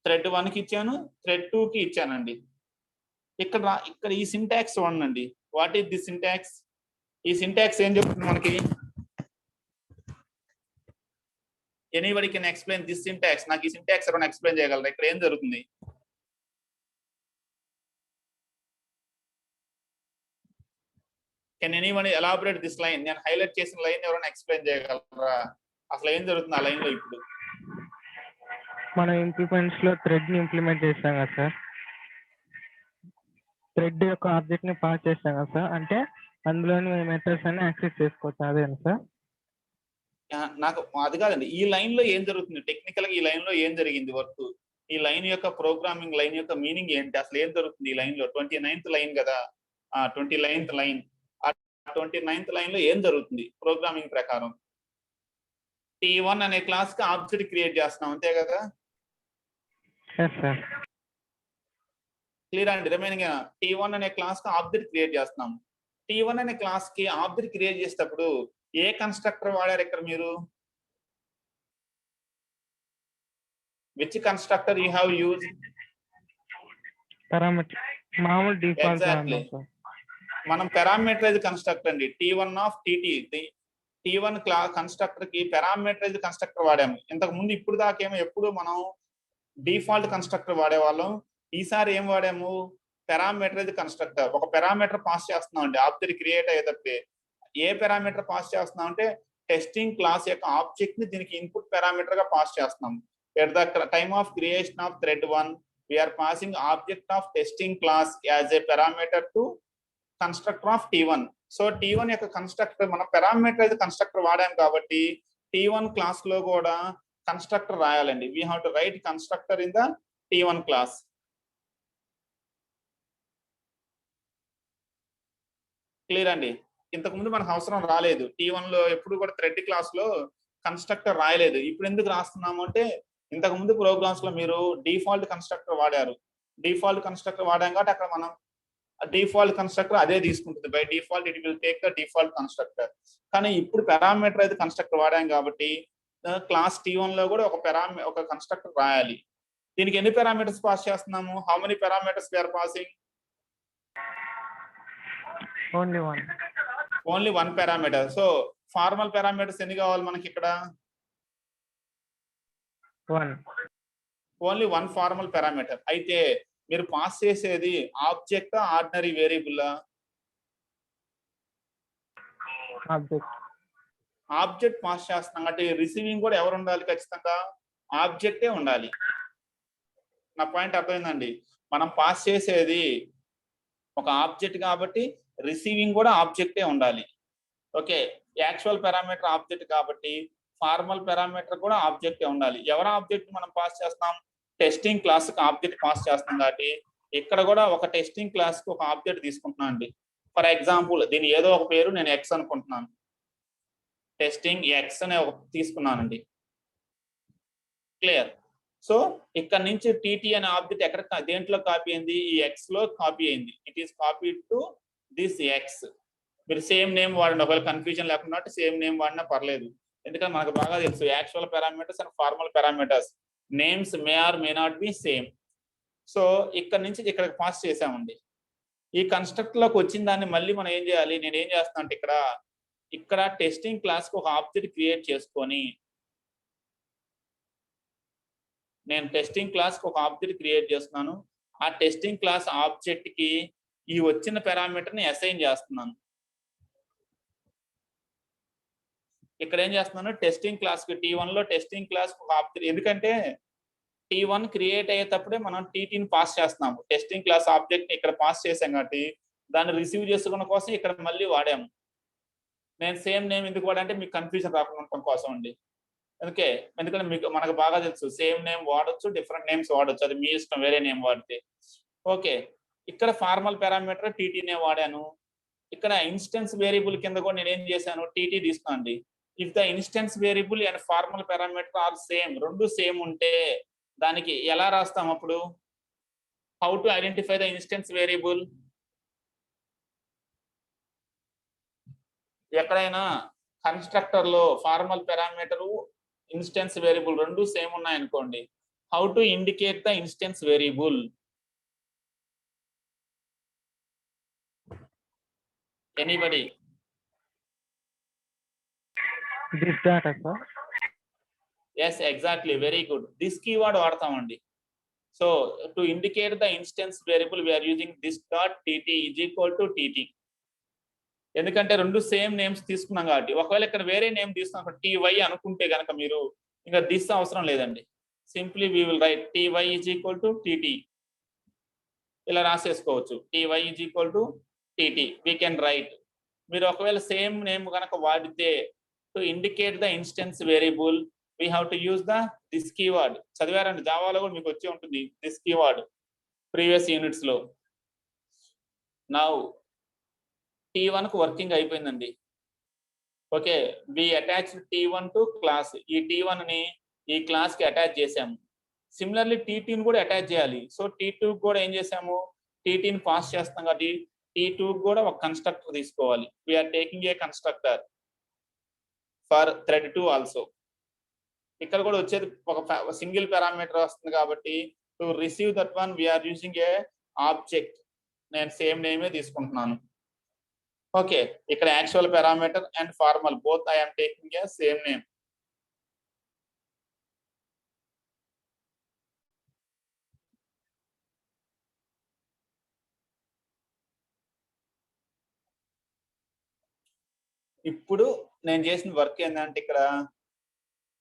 థ్రెడ్ 1 కి ఇచ్చాను, థ్రెడ్ 2 కి ఇచ్చానండి. ఇక్కడ ఈ సింటాక్స్ చూడండి. What is the syntax? ఈ సింటాక్స్ ఏం చెప్తుంది మనకి? Anybody can explain this syntax. నాకు ఈ సింటాక్స్ ఎవరైనా ఎక్స్ప్లెయిన్ చేయగలరా? ఇక్కడ ఏం జరుగుతుంది? Can anybody elaborate this line? నేను హైలైట్ చేసిన లైన్ ఎవరైనా ఎక్స్ప్లెయిన్ చేయగలరా? అసలు ఏం జరుగుతుంది ఆ లైన్ లో? ఇప్పుడు మన ఇంప్లిమెంట్స్ లో థ్రెడ్ ని ఇంప్లిమెంట్ చేస్తాం కదా సార్, థ్రెడ్ యొక్క ఆబ్జెక్ట్ ని పాస్ చేస్తాం కదా సార్, అంటే అందులోని మెథడ్స్ అన్ని యాక్సెస్ చేసుకోవచ్చు అదేనా సార్? నాకు అది కాదండి, ఈ లైన్ లో ఏం జరుగుతుంది టెక్నికల్ గా? ఈ లైన్ లో ఏం జరిగింది వర్క్? ఈ లైన్ యొక్క ప్రోగ్రామింగ్ లైన్ యొక్క మీనింగ్ ఏంటి? అసలు ఏం జరుగుతుంది ఈ లైన్ లో? 29th లైన్ కదా, 29th లైన్. ఆ 29th లైన్ లో ఏం జరుగుతుంది ప్రోగ్రామింగ్ ప్రకారం? T1 అనే క్లాస్ కి ఆబ్జెక్ట్ క్రియేట్ చేస్తున్నాం అంతే కదా? క్లియర్ అండి? రిమైనింగ్ T1 అనే క్లాస్ కి ఆబ్జెక్ట్ క్రియేట్ చేస్తున్నాం. T1 అనే క్లాస్ కి ఆబ్జెక్ట్ క్రియేట్ చేసేటప్పుడు ఏ కన్స్ట్రక్టర్ వాడారు ఇక్కడ మీరు? Which constructor you have use? Parameter మామూలు డిఫాల్ట్. ఎగ్జాక్ట్లీ, మనం పారామీటరైజ్ కన్స్ట్రక్టర్ అండి. T1 of TT, T1 constructor కి పారామీటరైజ్ కన్స్ట్రక్టర్ వాడాము ఇంతకు ముందు. ఇప్పుడు దాకేమో ఎప్పుడు మనం డిఫాల్ట్ కన్స్ట్రక్టర్ వాడేవాళ్ళం. ఈసారి ఏం వాడాము? Parameterise constructor. ఒక పారామీటర్ పాస్ చేస్తున్నాం అండి ఆబ్జెక్ట్ క్రియేట్ అయ్యేటప్పుడు. ఏ పారామీటర్ పాస్ చేస్తున్నాం అంటే టెస్టింగ్ క్లాస్ యొక్క ఆబ్జెక్ట్ ని దీనికి ఇన్పుట్ పారామీటర్ గా పాస్ చేస్తున్నాం. At the time of creation of thread 1 we are passing object of testing class as a parameter to constructor of T1. So T1 యొక్క constructor మనం parameterise constructor వాడాం కాబట్టి T1 class లో కూడా constructor రాయాలండి. We have to write constructor in the T1 class. Clear అండి? ఇంతకు ముందు మనకు అవసరం రాలేదు. T1 లో ఎప్పుడు కూడా థ్రెడ్ క్లాస్ లో కన్స్ట్రక్టర్ రాయలేదు. ఇప్పుడు ఎందుకు రాస్తున్నాము అంటే ఇంతకు ముందు ప్రోగ్రామ్స్ లో మీరు డిఫాల్ట్ కన్స్ట్రక్టర్ వాడారు. డిఫాల్ట్ కన్స్ట్రక్టర్ వాడాం కాబట్టి అక్కడ మనం డిఫాల్ట్ కన్స్ట్రక్టర్ అదే తీసుకుంటుంది. By default it will take the default constructor. కానీ ఇప్పుడు పారామీటర్ అయితే కన్స్ట్రక్టర్ వాడాం కాబట్టి క్లాస్ T1 లో కూడా ఒక కన్స్ట్రక్టర్ రాయాలి. దీనికి ఎన్ని పారామీటర్స్ పాస్ చేస్తున్నాము? How many parameters we are passing? Only one parameter. So formal parameters ఎన్ని కావాలి మనకి ఇక్కడ? Only one formal parameter. అయితే మీరు పాస్ చేసేది object ordinary variable? Object pass చేస్తున్నాం అంటే రిసీవింగ్ కూడా ఎవరు ఉండాలి? ఖచ్చితంగా ఆబ్జెక్టే ఉండాలి. నా పాయింట్ అర్థమైందండి? మనం పాస్ చేసేది ఒక ఆబ్జెక్ట్ కాబట్టి రిసీవింగ్ కూడా ఆబ్జెక్టే ఉండాలి. ఓకే, యాక్చువల్ పారామీటర్ ఆబ్జెక్ట్ కాబట్టి ఫార్మల్ పారామీటర్ కూడా ఆబ్జెక్టే ఉండాలి. ఎవరు ఆబ్జెక్ట్ మనం పాస్ చేస్తాం? టెస్టింగ్ క్లాస్ కి ఆబ్జెక్ట్ పాస్ చేస్తాం కాబట్టి ఇక్కడ కూడా ఒక టెస్టింగ్ క్లాస్ కి ఒక ఆబ్జెక్ట్ తీసుకుంటున్నాను అండి. ఫర్ ఎగ్జాంపుల్ దీని ఏదో ఒక పేరు నేను ఎక్స్ అనుకుంటున్నాను. టెస్టింగ్ ఎక్స్ అనే ఒక తీసుకున్నానండి. క్లియర్? సో ఇక్కడ నుంచి టీటీ అనే ఆబ్జెక్ట్ ఎక్కడ దేంట్లో కాపీ అయింది? ఈ ఎక్స్ లో కాపీ అయింది. It is copied to this X. మీరు సేమ్ నేమ్ వాడండి, ఒకవేళ కన్ఫ్యూజన్ లేకుండా సేమ్ నేమ్ వాడినా పర్లేదు. ఎందుకంటే మనకు బాగా తెలుసు actual parameters and formal parameters names may or may not be same. So ఇక్కడ నుంచి ఇక్కడికి పాస్ చేసామండి. ఈ కన్స్ట్రక్ట్ లోకి వచ్చిన దాన్ని మళ్ళీ మనం ఏం చేయాలి? నేను ఏం చేస్తాను అంటే ఇక్కడ టెస్టింగ్ క్లాస్ కి ఒక ఆబ్జెక్ట్ క్రియేట్ చేసుకొని నేను టెస్టింగ్ క్లాస్ కి ఒక ఆబ్జెక్ట్ క్రియేట్ చేస్తున్నాను. ఆ టెస్టింగ్ క్లాస్ ఆబ్జెక్ట్ కి ఈ వచ్చిన పారామీటర్ ని అసైన్ చేస్తున్నాను. ఇక్కడ ఏం చేస్తున్నాను, టెస్టింగ్ క్లాస్ కి T1 లో టెస్టింగ్ క్లాస్ ఎందుకంటే T1 క్రియేట్ అయ్యేటప్పుడే మనం టీటీని పాస్ చేస్తున్నాము. టెస్టింగ్ క్లాస్ ఆబ్జెక్ట్ ఇక్కడ పాస్ చేసాం కాబట్టి దాన్ని రిసీవ్ చేసుకున్న కోసం ఇక్కడ మళ్ళీ వాడాము. నేను సేమ్ నేమ్ ఎందుకు వాడంటే మీకు కన్ఫ్యూజన్ రాకుండా ఉండటం కోసం అండి. ఎందుకంటే మనకు బాగా తెలుసు సేమ్ నేమ్ వాడొచ్చు, డిఫరెంట్ నేమ్స్ వాడొచ్చు, అది మీ ఇష్టం వేరే నేమ్ వాడితే. ఓకే, ఇక్కడ ఫార్మల్ పారామీటర్ టీటీనే వాడాను. ఇక్కడ ఇన్స్టెన్స్ వేరియబుల్ కింద కూడా నేను ఏం చేశాను, టీటీ తీసుకున్నాను అండి. If the instance variable and formal parameter are same, రెండు సేమ్ ఉంటే దానికి ఎలా రాస్తాం అప్పుడు, how to identify the instance variable? ఎక్కడైనా కన్స్ట్రక్టర్ లో ఫార్మల్ పారామీటర్ ఇన్స్టెన్స్ వేరియబుల్ రెండు సేమ్ ఉన్నాయనుకోండి, how to indicate the instance variable? Anybody? This data sir. Yes, exactly, very good. This keyword వాడతామండి. So to indicate the instance variable we are using this dot TT is equal to TT. ఎందుకంటే రెండు same names తీసుకున్నాం కాబట్టి. ఒకవేళ ఇక్కడ వేరే name తీసుకున్నాం TY అనుకుంటే కనుక మీరు ఇంకా దిస్ అవసరం లేదండి. Simply we will write TY is equal to TT, ఇలా రాసేసుకోవచ్చు. TY is equal to TT we can write. మీరు ఒకవేళ సేమ్ నేమ్ కనుక వాడితే to indicate the instance variable we have to use the this keyword. చదివారండి, జావాలో కూడా మీకు వచ్చి ఉంటుంది దిస్ కీవర్డ్ ప్రీవియస్ యూనిట్స్ లో. నౌ T1 కు వర్కింగ్ అయిపోయిందండి. Okay, we attach T1 to class. ఈ T1 ని ఈ క్లాస్ కి అటాచ్ చేసాము. సిమిలర్లీ టీటీని కూడా అటాచ్ చేయాలి. సో T2 కూడా ఏం చేసాము, టీటీని పాస్ చేస్తాం కాబట్టి T2 కూడా ఒక కన్స్ట్రక్టర్ తీసుకోవాలి. We are taking a constructor for thread 2 also. ఇక్కడ కూడా వచ్చేది ఒక సింగిల్ పారామీటర్ వస్తుంది కాబట్టి to receive that one we are using a object. నేను సేమ్ నేమే తీసుకుంటున్నాను. ఓకే, ఇక్కడ actual parameter and formal both I am taking a same name. ఇప్పుడు నేను చేసిన వర్క్ ఏంటంటే ఇక్కడ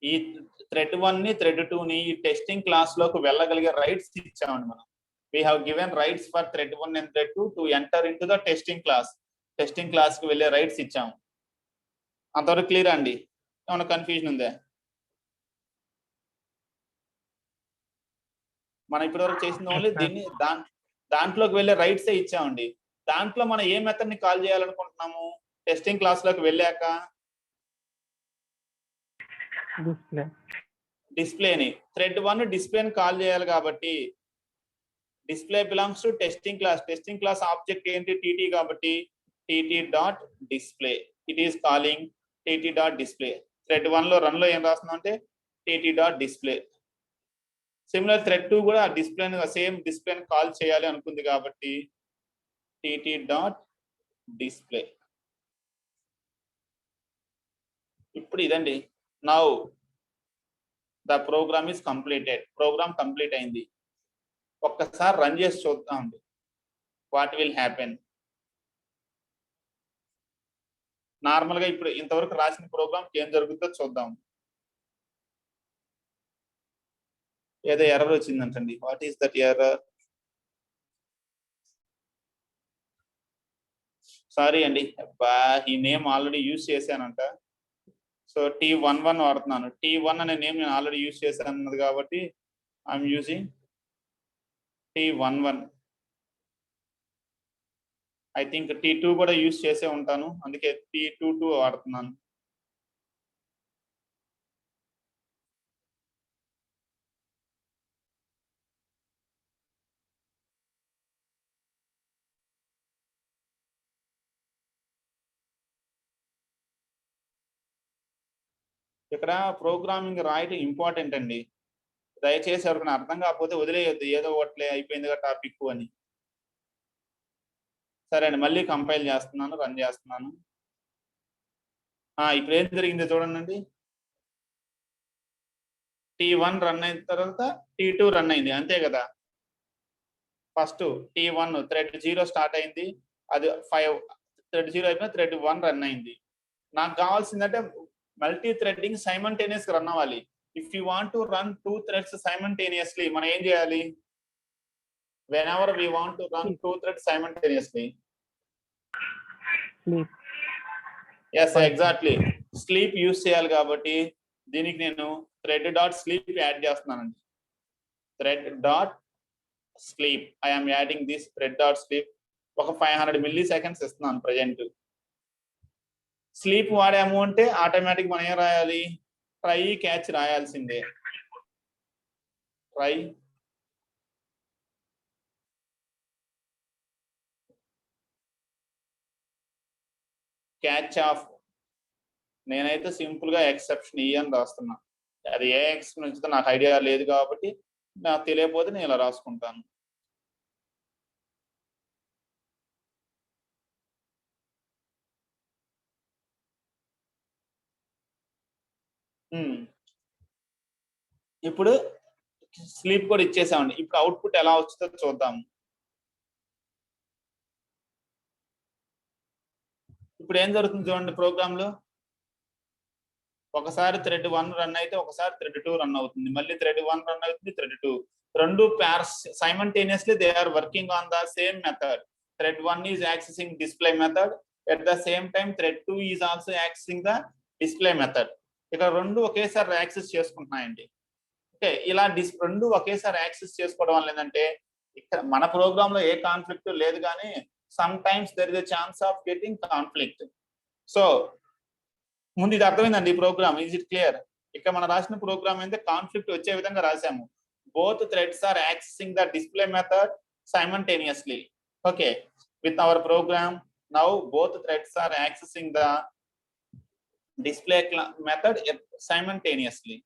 ఈ థ్రెడ్ 1 ని థ్రెడ్ 2 ని ఈ టెస్టింగ్ క్లాస్ లోకి వెళ్ళగలిగే రైట్స్ ఇచ్చామండి మనం. We have given rights for thread 1 and thread 2 to enter in to the testing class. Testing class కి వెళ్ళే రైట్స్ ఇచ్చాము. అంతవరకు క్లియర్ అండి? ఏమైనా కన్ఫ్యూజన్ ఉందా? మనం ఇప్పటివరకు చేసింది ఓన్లీ దీన్ని దాంట్లోకి వెళ్ళే రైట్సే ఇచ్చామండి. దాంట్లో మనం ఏ మెథడ్ ని కాల్ చేయాలనుకుంటున్నాము టెస్టింగ్ క్లాస్ లోకి వెళ్ళాక? డిస్ప్లేని. థ్రెడ్ 1 డిస్ప్లేని కాల్ చేయాలి కాబట్టి display belongs to testing class. Testing class object ఏంటి, టీటీ కాబట్టి TT dot display. It is calling TT dot display. Thread 1 లో రన్ లో ఏం రాస్తున్నాం అంటే TT dot display. Similar thread 2 కూడా డిస్ప్లేని సేమ్ డిస్ప్లేని కాల్ చేయాలి అనుకుంది కాబట్టి టీటీ డాట్ డిస్ప్లే. ఇప్పుడు ఇదండి. Now the program is completed. Program complete అయింది. ఒక్కసారి రన్ చేసి చూద్దాం అండి వాట్ విల్ హ్యాపెన్. నార్మల్ గా ఇప్పుడు ఇంతవరకు రాసిన ప్రోగ్రామ్ ఏం జరుగుతుందో చూద్దాం. ఏదో ఎర్రర్ వచ్చిందంటండి. What is that error? Sorry అండి, ఈ నేమ్ ఆల్రెడీ యూజ్ చేశానంట. సో T11 వాడుతున్నాను. T1 అనే నేమ్ నేను ఆల్రెడీ యూజ్ చేశాను అన్నది కాబట్టి I'm using T11. I think T2 కూడా యూజ్ చేసే ఉంటాను, అందుకే T22 వాడుతున్నాను. ఇక్కడ ప్రోగ్రామింగ్ రాయటం ఇంపార్టెంట్ అండి. దయచేసి ఎవరికైనా అర్థం కాకపోతే వదిలేయొద్దు, ఏదో ఒకట్లే అయిపోయిందిగా టాపిక్ అని. సరే అండి, మళ్ళీ కంపైల్ చేస్తున్నాను, రన్ చేస్తున్నాను. ఇప్పుడు ఏం జరిగిందో చూడండి. T1 రన్ అయిన తర్వాత T2 రన్ అయింది, అంతే కదా. ఫస్ట్ T1 థ్రెడ్ 0 స్టార్ట్ అయింది, అది 5 థ్రెడ్ 0 అయిపోయిన థ్రెడ్ 1 రన్ అయింది. నాకు కావాల్సిందంటే మల్టీ థ్రెడ్డింగ్ సైమల్టేనియస్ రన్ అవ్వాలి. If you want to run 2 threads simultaneously మనం ఏం చేయాలి? whenever we want to run 2 threads simultaneously, sleep. yes exactly, sleep use చేయాలి. కాబట్టి దీనికి నేను థ్రెడ్ డాట్ స్లీప్ యాడ్ చేస్తున్నానండి. Thread dot sleep, I am adding this thread dot sleep. ఒక 500 milli seconds ఇస్తున్నాను ప్రజెంట్. స్లీప్ వాడాము అంటే ఆటోమేటిక్ మనం ఏం రాయాలి? ట్రై క్యాచ్ రాయాల్సిందే. Try catch off. నేనైతే సింపుల్ గా ఎక్సెప్షన్ ఈ అని రాస్తున్నా. అది ఏ ఎక్స్ నుంచి నాకు ఐడియా లేదు కాబట్టి నాకు తెలియకపోతే నేను ఇలా రాసుకుంటాను. ఇప్పుడు స్లీప్ కూడా ఇచ్చేసామండి. ఇప్పుడు అవుట్పుట్ ఎలా వస్తుందో చూద్దాము. ఇప్పుడు ఏం జరుగుతుంది చూడండి ప్రోగ్రామ్ లో. ఒకసారి థ్రెడ్ 1 రన్ అయితే ఒకసారి థ్రెడ్ 2 రన్ అవుతుంది, మళ్ళీ థ్రెడ్ 1 రన్ అవుతుంది, థ్రెడ్ 2. రెండు pairs simultaneously they are working on the same method. Thread 1 is accessing display method, at the same time thread 2 is also accessing the display method. ఇక్కడ రెండు ఒకేసారి access చేసుకుంటున్నాయండి. Okay, ఇలా రెండు ఒకేసారి యాక్సెస్ చేసుకోవడం వల్ల ఏంటంటే ఇక్కడ మన ప్రోగ్రామ్ లో ఏ కాన్ఫ్లిక్ట్ లేదు, కానీ some times there is a chance of getting conflict. So ముందు ఇది అర్థమైందండి ఈ ప్రోగ్రామ్. Is it clear? ఇక్కడ మనం రాసిన ప్రోగ్రామ్ అయితే కాన్ఫ్లిక్ట్ వచ్చే విధంగా రాసాము. both threads are accessing the display method simultaneously. Okay, with our program now both threads are accessing the display method simultaneously.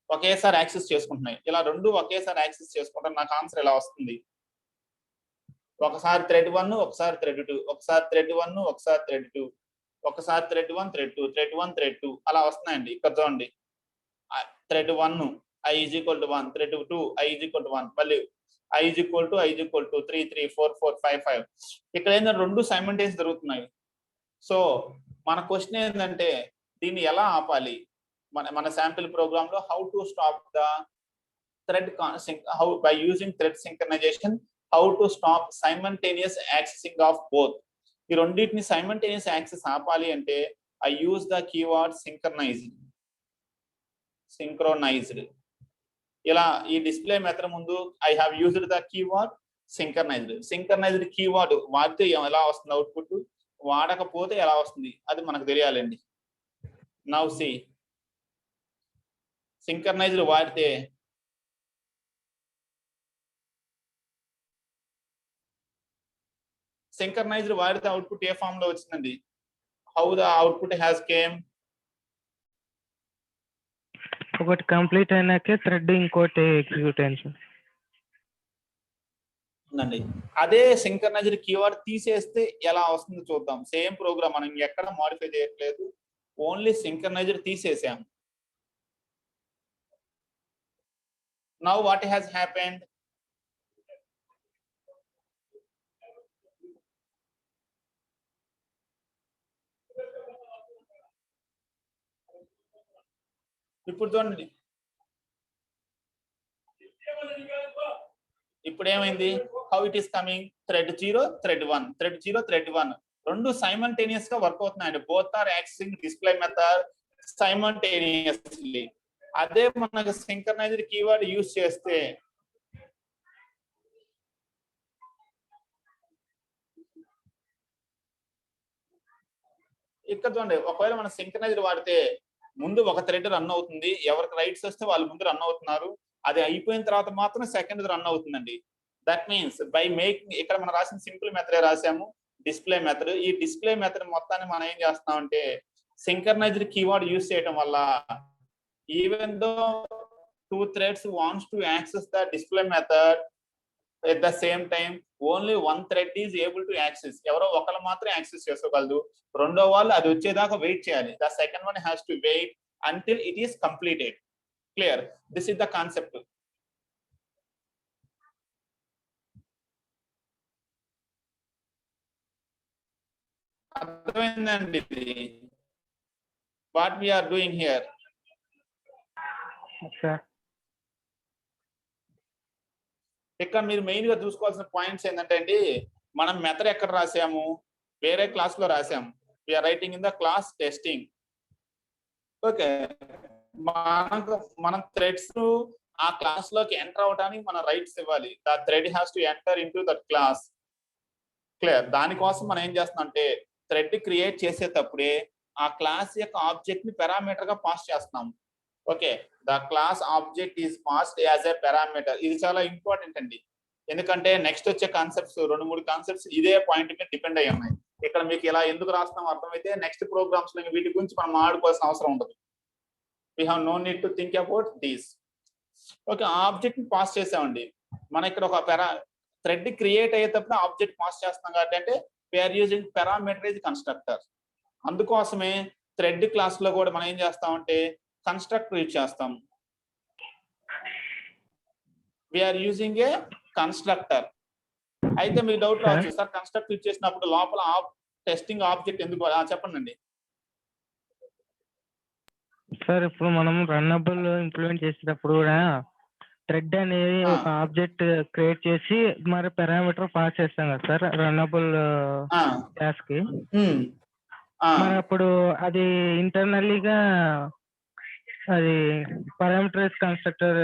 ఒకేసారి యాక్సెస్ చేసుకుంటున్నాయి. ఇలా రెండు ఒకేసారి యాక్సెస్ చేసుకుంటారు. నాకు ఆన్సర్ ఎలా వస్తుంది? ఒకసారి థ్రెడ్ 1, ఒకసారి థ్రెడ్ 2, ఒకసారి థ్రెడ్ 1, ఒకసారి థ్రెడ్ 2, ఒకసారి థ్రెడ్ 1, థ్రెడ్ 2, థ్రెడ్ 1, థ్రెడ్ 2 అలా వస్తున్నాయండి. ఇక్కడ చూడండి, thread 1 i is equal to 1, thread 2 i is equal to 1, మళ్ళీ i is equal to 3 3 4 4 5 5. ఇక్కడ ఏంటంటే రెండు సైమల్టేనియస్ జరుగుతున్నాయి. సో మన క్వశ్చన్ ఏంటంటే దీన్ని ఎలా ఆపాలి? మన శాంపిల్ ప్రోగ్రామ్ లో how to stop the thread how by using thread synchronisation, how to stop simultaneous accessing of both. ఈ రెండింటిని సైమల్టేనియస్ యాక్సెస్ ఆపాలి అంటే I use the keyword synchronised. ఇలా ఈ డిస్ప్లే మెథడ్ ముందు I have used the keyword synchronised. Synchronised keyword వాడితే ఎలా వస్తుంది అవుట్పుట్, వాడకపోతే ఎలా వస్తుంది అది మనకు తెలియాలండి. నౌ సి, సింక్రనైజ్డ్ వాడితే అవుట్పుట్ ఏ ఫామ్ లో వచ్చిందండి? How the output has came? ఒకటి కంప్లీట్ అయినాకే థ్రెడ్ ఇంకోటి ఎగ్జిక్యూట్ అయింది. అదే సింక్రనైజ్డ్ కీవర్డ్ తీసేస్తే ఎలా వస్తుందో చూద్దాం. సేమ్ ప్రోగ్రామ్, మనం ఎక్కడ మాడిఫై చేయట్లేదు, ఓన్లీ సింక్రనైజ్డ్ తీసేసాం. Now what has happened? ఇప్పుడు చూడండి, ఇప్పుడు ఏమైంది? How it is coming? Thread 0, thread 1, thread 0, thread 1 రెండు సైమల్టేనియస్ గా వర్క్ అవుతున్నాయండి. Both are accessing display method simultaneously. అదే మనకు సింక్రనైజ్డ్ కీవర్డ్ యూజ్ చేస్తే ఇక్కడ చూడండి, ఒకవేళ మనం సింక్రనైజ్డ్ వాడితే ముందు ఒక థ్రెడ్ రన్ అవుతుంది, ఎవరికి రైట్స్ వస్తే వాళ్ళు ముందు రన్ అవుతున్నారు, అది అయిపోయిన తర్వాత మాత్రం సెకండ్ రన్ అవుతుందండి. దట్ మీన్స్ బై మేకింగ్, ఇక్కడ మనం రాసిన సింపుల్ మెథడ్ రాసాము, డిస్ప్లే మెథడ్. ఈ డిస్ప్లే మెథడ్ మొత్తాన్ని మనం ఏం చేస్తున్నామంటే సింక్రనైజ్డ్ కీవర్డ్ యూజ్ చేయడం వల్ల even though 2 threads wants to access the display method at the same time, only one thread is able to access. ఎవరో ఒకరు మాత్రం యాక్సెస్ చేసుకోగలదు, రెండో వాళ్ళు అది వచ్చేదాకా వెయిట్ చేయాలి. The second one has to wait until it is completed. Clear? This is the concept. అర్థమైందండి ఇది? What we are doing here? Sir ఇక్కడ మీరు మెయిన్ గా చూసుకోవాల్సిన పాయింట్స్ ఏంటంటే అండి, మనం మెథడ్ ఎక్కడ రాసాము, వేరే క్లాస్ లో రాసాము. We are writing in the class testing. Okay, మనం థ్రెడ్స్ ఆ క్లాస్ లోకి ఎంటర్ అవడానికి మన రైట్స్ ఇవ్వాలి. The thread has to enter in to that class. Clear? దానికోసం మనం ఏం చేస్తున్నాం అంటే థ్రెడ్ క్రియేట్ చేసేటప్పుడే ఆ క్లాస్ యొక్క ఆబ్జెక్ట్ ని పారామీటర్ గా పాస్ చేస్తున్నాం. Okay, the class object is passed as a parameter. ఇది చాలా ఇంపార్టెంట్ అండి, ఎందుకంటే నెక్స్ట్ వచ్చే కాన్సెప్ట్స్ 2-3 కాన్సెప్ట్స్ ఇదే పాయింట్ మీద డిపెండ్ అయ్యి ఉన్నాయి. ఇక్కడ మీకు ఇలా ఎందుకు రాస్తాం అర్థమైతే నెక్స్ట్ ప్రోగ్రామ్స్ లో వీటి గురించి మనం ఆడుకోవాల్సిన అవసరం ఉండదు. We have no need to think about these. Okay, object ని పాస్ చేసామండి. మనం ఇక్కడ ఒక థ్రెడ్ క్రియేట్ అయ్యేటప్పుడు ఆబ్జెక్ట్ పాస్ చేస్తున్నాం కాబట్టి అంటే వీఆర్ యూజింగ్ పారామీటరైజ్ కన్స్ట్రక్టర్. అందుకోసమే థ్రెడ్ క్లాస్ లో కూడా మనం ఏం చేస్తామంటే కన్స్ట్రక్టర్ యూజ్ చేస్తాం. We are using a constructor. అయితే మీకు డౌట్ రావచ్చు, సార్ కన్స్ట్రక్టర్ యూజ్ చేసినప్పుడు లోపల టెస్టింగ్ ఆబ్జెక్ట్ ఎందుకు? చెప్పండి. సార్ ఇప్పుడు మనం రన్నబుల్ ఇంప్లిమెంట్ చేసేటప్పుడు కూడా థ్రెడ్ అనేది ఒక ఆబ్జెక్ట్ క్రియేట్ చేసి మరి పారామీటర్ పాస్ చేస్తాం కదా సార్ రన్నబుల్ క్లాస్ కి. మరి అప్పుడు అది ఇంటర్నల్లీగా అది పారామీటరైజ్ కన్స్ట్రక్టర్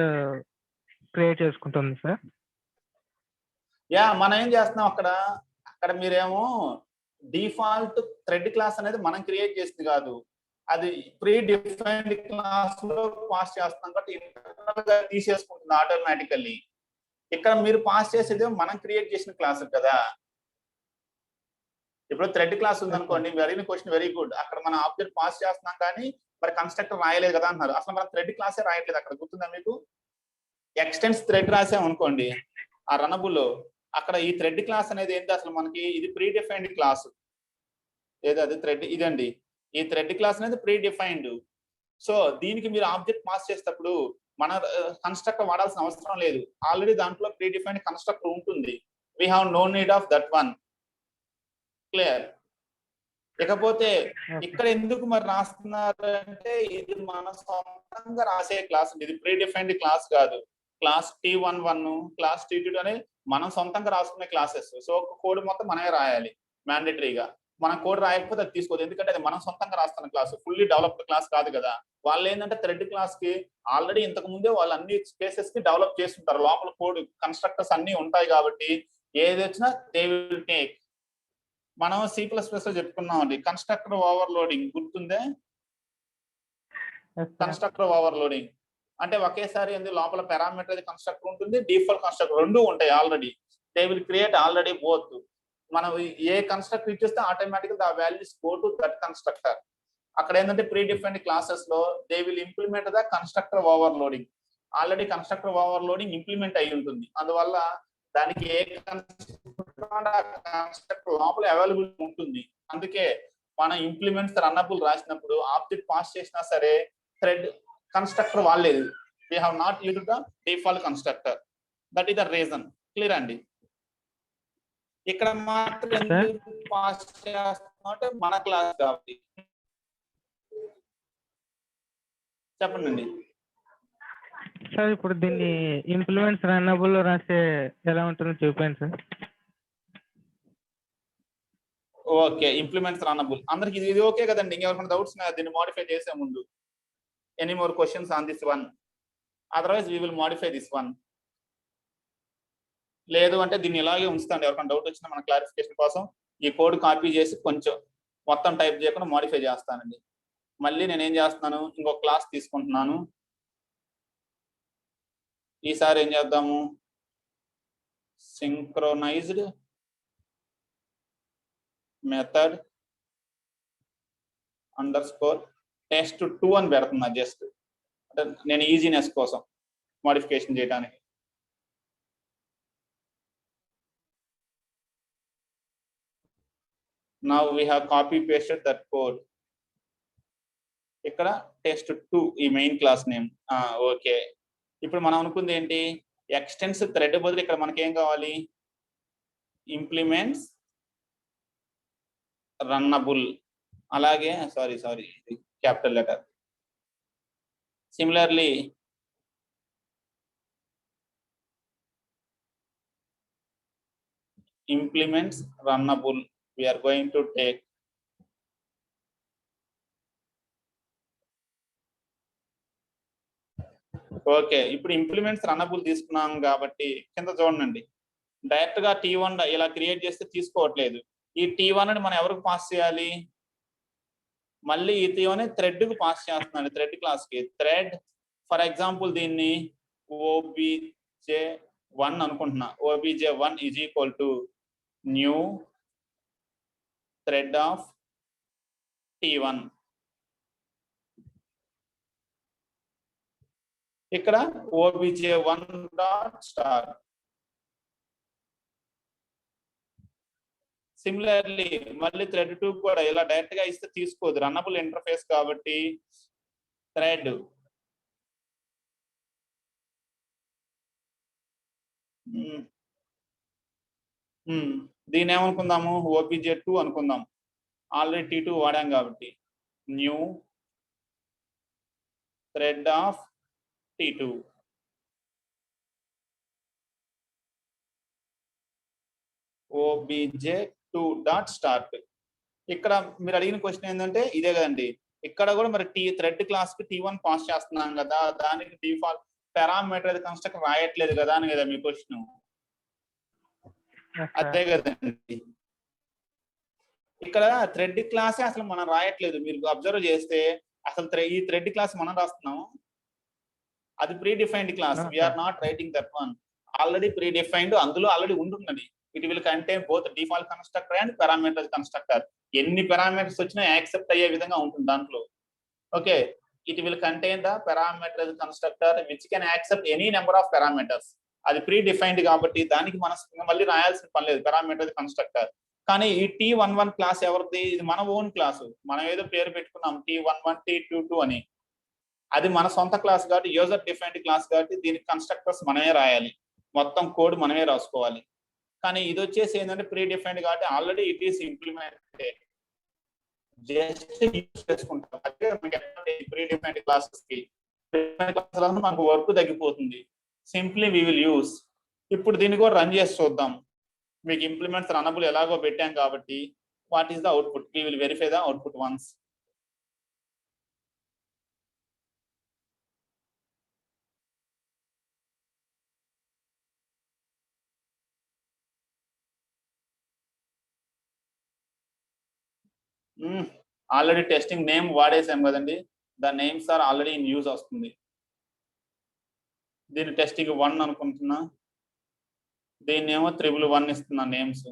క్రియేట్ చేసుకుంటుంది సార్. యా, మనం ఏం చేస్తున్నాం అక్కడ మీరేమో డిఫాల్ట్ థ్రెడ్ క్లాస్ అనేది మనం క్రియేట్ చేసింది కాదు, అది ప్రీ డిఫైన్డ్ క్లాస్ లో పాస్ చేస్తున్నాం కాబట్టి ఇంటర్నల్ గా తీసేసుకుంటుంది ఆటోమేటికల్లీ. ఇక్కడ మీరు పాస్ చేసేది మనం క్రియేట్ చేసిన క్లాస్ కదా. ఇప్పుడు థ్రెడ్ క్లాస్ ఉంది అనుకోండి, మీరు అడిగిన క్వశ్చన్ వెరీ గుడ్. అక్కడ మనం ఆబ్జెక్ట్ పాస్ చేస్తున్నాం కానీ మరి కన్స్ట్రక్టర్ రాయలేదు కదా అన్నారు. అసలు మనం థ్రెడ్ క్లాసే రాయట్లేదు అక్కడ, గుర్తుందా మీకు? ఎక్స్టెన్స్ థ్రెడ్ రాసాం అనుకోండి ఆ రనబుల్, అక్కడ ఈ థ్రెడ్ క్లాస్ అనేది ఏంటి అసలు మనకి? ఇది ప్రీ డిఫైన్డ్ క్లాస్. ఏదో అది థ్రెడ్, ఇదండి ఈ థ్రెడ్ క్లాస్ అనేది ప్రీ డిఫైన్డ్. సో దీనికి మీరు ఆబ్జెక్ట్ పాస్ చేసేటప్పుడు మన కన్స్ట్రక్టర్ వాడాల్సిన అవసరం లేదు, ఆల్రెడీ దాంట్లో ప్రీ డిఫైన్డ్ కన్స్ట్రక్టర్ ఉంటుంది. We have no need of that one. Clear? ఇకపోతే ఇక్కడ ఎందుకు మరి రాస్తున్నారు అంటే ఇది మన సొంతంగా రాసే క్లాస్, ఇది ప్రీ డిఫైన్డ్ క్లాస్ కాదు. క్లాస్ T11 క్లాస్ T22 అని మనం సొంతంగా రాసుకునే క్లాసెస్. సో ఒక కోడ్ మొత్తం మనమే రాయాలి మ్యాండేటరీగా. మనం కోడ్ రాయకపోతే అది తీసుకోదు, ఎందుకంటే అది మనం సొంతంగా రాస్తున్న క్లాస్, ఫుల్లీ డెవలప్డ్ క్లాస్ కాదు కదా. వాళ్ళు ఏంటంటే థ్రెడ్ క్లాస్ కి ఆల్రెడీ ఇంతకు ముందే వాళ్ళు అన్ని స్పేసెస్ కి డెవలప్ చేస్తుంటారు, లోపల కోడ్ కన్స్ట్రక్టర్స్ అన్ని ఉంటాయి కాబట్టి ఏది వచ్చినా దే విల్ టేక్. మనం C++ లో చెప్పుకున్నాం అండి కన్స్ట్రక్టర్ ఓవర్లోడింగ్, గుర్తుందే? కన్స్ట్రక్టర్ ఓవర్లోడింగ్ అంటే ఒకేసారి లోపల పారామీటర్ కన్స్ట్రక్టర్ ఉంటుంది, డిఫాల్ట్ కన్స్ట్రక్టర్ రెండు ఉంటాయి already. They will create already both. మనం ఏ కన్స్ట్రక్టర్ ఇచ్చేస్తే automatic the values go to that constructor. అక్కడ ఏంటంటే ప్రీ డిఫైన్డ్ క్లాసెస్ లో they will implement the constructor overloading. Already constructor overloading implement అయి ఉంటుంది, అందువల్ల దానికి ఏ కన్స్ట్రక్టర్ లోపల అవైలబుల్ ఉంటుంది. అందుకే మన ఇంప్లిమెంట్స్ రన్నబుల్ రాసినప్పుడు ఆబ్జెక్ట్ పాస్ చేసినా సరే థ్రెడ్ కన్స్ట్రక్టర్ వాడలేదు. They have not used the default constructor. That is the reason. Clear అండి? ఇక్కడ మాత్రం ఎందుకు పాస్ చేస్తున్నాం అంటే మన క్లాస్ కాబట్టి. చెప్పండి సార్. ఇప్పుడు దీన్ని ఇంప్లిమెంట్స్ రన్నబుల్ రాస్తే ఎలా ఉంటుందో చూపాను సార్. ఓకే, ఇంప్లిమెంట్స్ రన్నబుల్ అందరికి ఇది ఓకే కదండి? ఇంకెవరికైనా డౌట్స్ ఉన్నాయా దీన్ని మోడిఫై చేసే ముందు? Any more questions on this one? Otherwise we will modify this one. లేదు అంటే దీన్ని ఇలాగే ఉంచుతాండి, ఎవరికైనా డౌట్ వచ్చినా మన క్లారిఫికేషన్ కోసం ఈ కోడ్ కాపీ చేసి కొంచెం మొత్తం టైప్ చేయకుండా మోడిఫై చేస్తానండి. మళ్ళీ నేను ఏం చేస్తున్నాను, ఇంకొక క్లాస్ తీసుకుంటున్నాను. ఈసారి ఏం చేద్దాము, సింక్రోనైజ్డ్ మెథడ్ అండర్స్కోర్ test2 అని పెడుతున్నా, జస్ట్ అంటే నేను ఈజీనెస్ కోసం మోడిఫికేషన్ చేయడానికి. Now we have copy pasted that code. ఇక్కడ test2 ఈ మెయిన్ క్లాస్ నేమ్. ఓకే, ఇప్పుడు మనం అనుకుంది ఏంటి, ఎక్స్టెన్స్ థ్రెడ్ బదులు ఇక్కడ మనకి ఏం కావాలి, ఇంప్లిమెంట్స్ రన్నబుల్. అలాగే sorry capital letter. Similarly, implements runnable, we are going to take okay. ఇప్పుడు ఇంప్లిమెంట్స్ రన్నబుల్ తీసుకున్నాం కాబట్టి కింద చూడండి, డైరెక్ట్ గా T1 ఇలా క్రియేట్ చేస్తే తీసుకోవట్లేదు. ఈ T1 ని మనం ఎవరికి పాస్ చేయాలి? మళ్ళీ ఈ T1 థ్రెడ్ కు పాస్ చేస్తున్నాను, థ్రెడ్ క్లాస్ కి. థ్రెడ్ ఫర్ ఎగ్జాంపుల్ దీన్ని obj1 అనుకుంటున్నా. obj1 is equal to new thread of T1. ఇక్కడ obj1 డాట్ స్టార్. సిమిలర్లీ మళ్ళీ థ్రెడ్ 2 కూడా ఇలా డైరెక్ట్ గా ఇస్తే తీసుకోదు, రన్నబుల్ ఇంటర్ఫేస్ కాబట్టి థ్రెడ్ దీని ఏమనుకుందాము, obj2 అనుకుందాం, ఆల్రెడీ T2 వాడాం కాబట్టి. New thread of T2. obj2 dot start. ఇక్కడ మీరు అడిగిన క్వశ్చన్ ఏంటంటే ఇదే కదండి, ఇక్కడ కూడా మరి థ్రెడ్ క్లాస్ కి T1 పాస్ చేస్తున్నాం కదా, దానికి డిఫాల్ట్ పారామీటర్ కన్స్ట్రక్ట్ రాయట్లేదు కదా అని కదా మీ క్వశ్చన్. అదే కదండి, ఇక్కడ థ్రెడ్ క్లాసే అసలు మనం రాయట్లేదు. మీరు అబ్జర్వ్ చేస్తే అసలు ఈ థ్రెడ్ క్లాస్ మనం రాస్తున్నాము, అది predefined class. We are not writing that one, already predefined, అందులో ఆల్రెడీ ఉంటున్నది. It will contain both default constructor and parameter constructor. ఎన్ని పారామీటర్స్ వచ్చినా యాక్సెప్ట్ అయ్యే విధంగా ఉంటుంది దాంట్లో. Okay, it will contain the parameter constructor which can accept any number of parameters. అది predefined కాబట్టి దానికి మనం మళ్ళీ రాయాల్సిన పని లేదు, పారామీటర్ కన్స్ట్రక్టర్. కానీ ఈ T11 క్లాస్ ఎవరిది? ఇది మన ఓన్ క్లాసు. మనం ఏదో పేరు పెట్టుకున్నాం T11 T22 అని, అది మన సొంత క్లాస్ కాబట్టి, యూజర్ డిఫైన్డ్ క్లాస్ కాబట్టి దీనికి కన్స్ట్రక్టర్స్ మనమే రాయాలి, మొత్తం కోడ్ మనమే రాసుకోవాలి. కానీ ఇది వచ్చేసి ఏంటంటే ప్రీ డిఫైన్డ్ కాబట్టి already it is implemented, just use చేసుకుంటాం. ప్రీ డిఫైన్డ్ క్లాసెస్ కి మనకు వర్క్ తగ్గిపోతుంది. Simply we will use. ఇప్పుడు దీన్ని కూడా రన్ చేసి చూద్దాం. మీకు ఇంప్లిమెంట్స్ రనబుల్ ఎలాగో పెట్టాం కాబట్టి what is the output, we will verify the output once. Already testing name వాడేసాం కదండి, the names are already in use వస్తుంది. దీన్ని టెస్టింగ్ 1 అనుకుంటున్నా, దీన్ని ఏమో 111 ఇస్తున్నా నేమ్స్.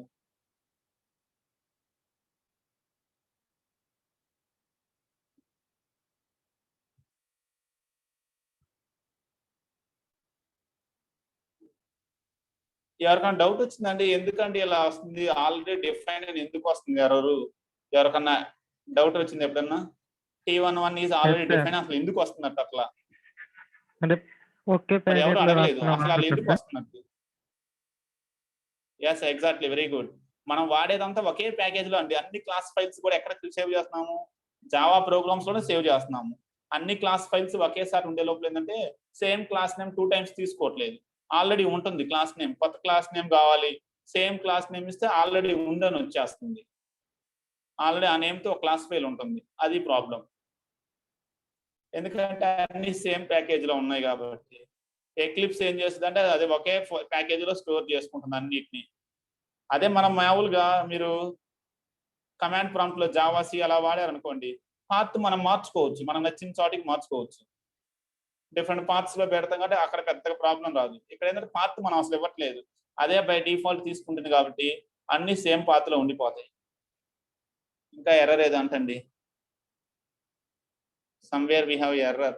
ఎవరికైనా డౌట్ వచ్చిందండి, ఎందుకండి ఇలా వస్తుంది, ఆల్రెడీ డిఫైన్ అని ఎందుకు వస్తుంది ఎర్రర్? ఎవరికన్నా డౌట్ వచ్చింది ఎప్పుడన్నా? T11 ఈజ్ ఆల్రెడీ డిఫైన్, అసలు ఎందుకు వస్తున్నట్టు అట్లా? అంటే ఓకే, ఎవరు అడగలేదు అసలు అలా ఎందుకు వస్తున్నట్టు. Yes exactly, very good. మనం వాడేదంతా ఒకే ప్యాకేజ్ లో అండి. అన్ని క్లాస్ ఫైల్స్ కూడా ఎక్కడ సేవ్ చేస్తున్నాము? జావా ప్రోగ్రామ్స్ లోనే సేవ్ చేస్తున్నాము. అన్ని క్లాస్ ఫైల్స్ ఒకేసారి ఉండే లోపల ఏంటంటే సేమ్ క్లాస్ నేమ్ 2 టైమ్స్ తీసుకోవట్లేదు, ఆల్రెడీ ఉంటుంది క్లాస్ నేమ్. కొత్త క్లాస్ నేమ్ కావాలి, సేమ్ క్లాస్ నేమ్ ఇస్తే ఆల్రెడీ ఉందని వచ్చేస్తుంది. ఆల్రెడీ ఆ నేమ్ తో ఒక క్లాస్ ఫైల్ ఉంటుంది, అది ప్రాబ్లం. ఎందుకంటే అన్ని సేమ్ ప్యాకేజ్ లో ఉన్నాయి కాబట్టి. ఎక్లిప్స్ ఏం చేస్తుంది అంటే అది ఒకే ప్యాకేజ్ లో స్టోర్ చేసుకుంటుంది అన్నిటిని. అదే మనం మామూలుగా మీరు కమాండ్ ప్రాంప్ట్ లో జావాసి అలా వాడారనుకోండి, పాత్ మనం మార్చుకోవచ్చు, మనం నచ్చిన చోటికి మార్చుకోవచ్చు. డిఫరెంట్ పాత్స్ లో పెడతాం కాబట్టి అక్కడ పెద్దగా ప్రాబ్లం రాదు. ఇక్కడ ఏంటంటే పాత్ మనం అసలు ఇవ్వట్లేదు, అదే బై డిఫాల్ట్ తీసుకుంటుంది కాబట్టి అన్ని సేమ్ పాత్ లో ఉండిపోతాయి. ఇంకా ఎర్రర్ ఏదంటండి, somewhere we have error.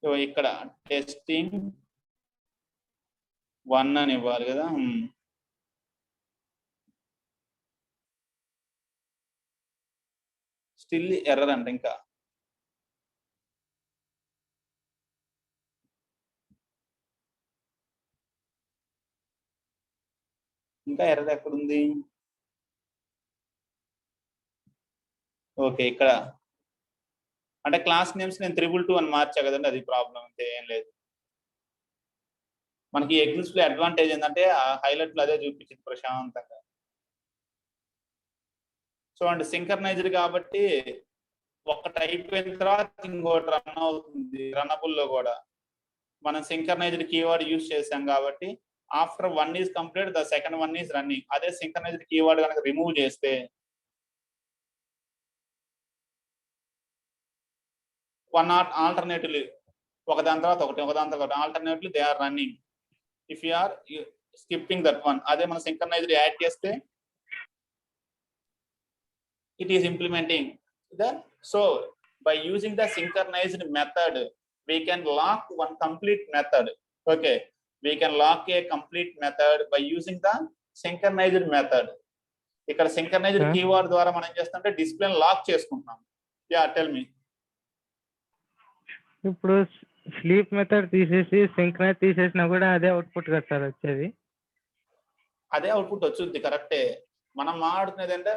So ఇక్కడ టెస్టింగ్ 1 అని ఇవ్వాలి కదా. స్టిల్ ఎర్రర్ అంట. ఇంకా ఎర్రర్ ఎక్కడుంది? ఓకే, ఇక్కడ అంటే క్లాస్ నేమ్స్ నేను 222 అని మార్చా కదండి, అది ప్రాబ్లం అంతే, ఏం లేదు. మనకి ఎగ్జిస్ట్ లో అడ్వాంటేజ్ ఏంటంటే హైలైట్ లో అదే చూపించింది ప్రశాంతంగా. చూడండి సింక్రనైజ్డ్ కాబట్టి ఒకటి అయిపోయిన తర్వాత ఇంకోటి రన్ అవుతుంది. రన్నబుల్ లో కూడా మనం సింక్రనైజ్డ్ కీవర్డ్ యూజ్ చేసాం కాబట్టి after 1 is complete the second 1 is running. అదే సింక్రనైజ్డ్ కీవర్డ్ కనుక రిమూవ్ చేస్తే వన్ ఆల్టర్నేటివ్లీ ఒకదాని తర్వాత ఒకటి alternatively they are running if you are skipping that one. అదే మనం సింక్రనైజ్డ్ యాడ్ చేస్తే it is implementing the. So by using the synchronized method we can lock one complete method. Okay, we can lock a complete method by using the synchronized method. ఇక్కడ synchronised keyword ద్వారా మనం ఏం చేస్తామంటే display lock చేసుకుంటున్నాం. Yeah tell me. ఇప్పుడు sleep method తీసేసి synchronise తీసేసినా కూడా అదే అవుట్పుట్ కదా సార్ వచ్చేది? అదే అవుట్పుట్ వచ్చుద్ది, కరెక్టే. మనం మాట్లాడుతున్నది అంటే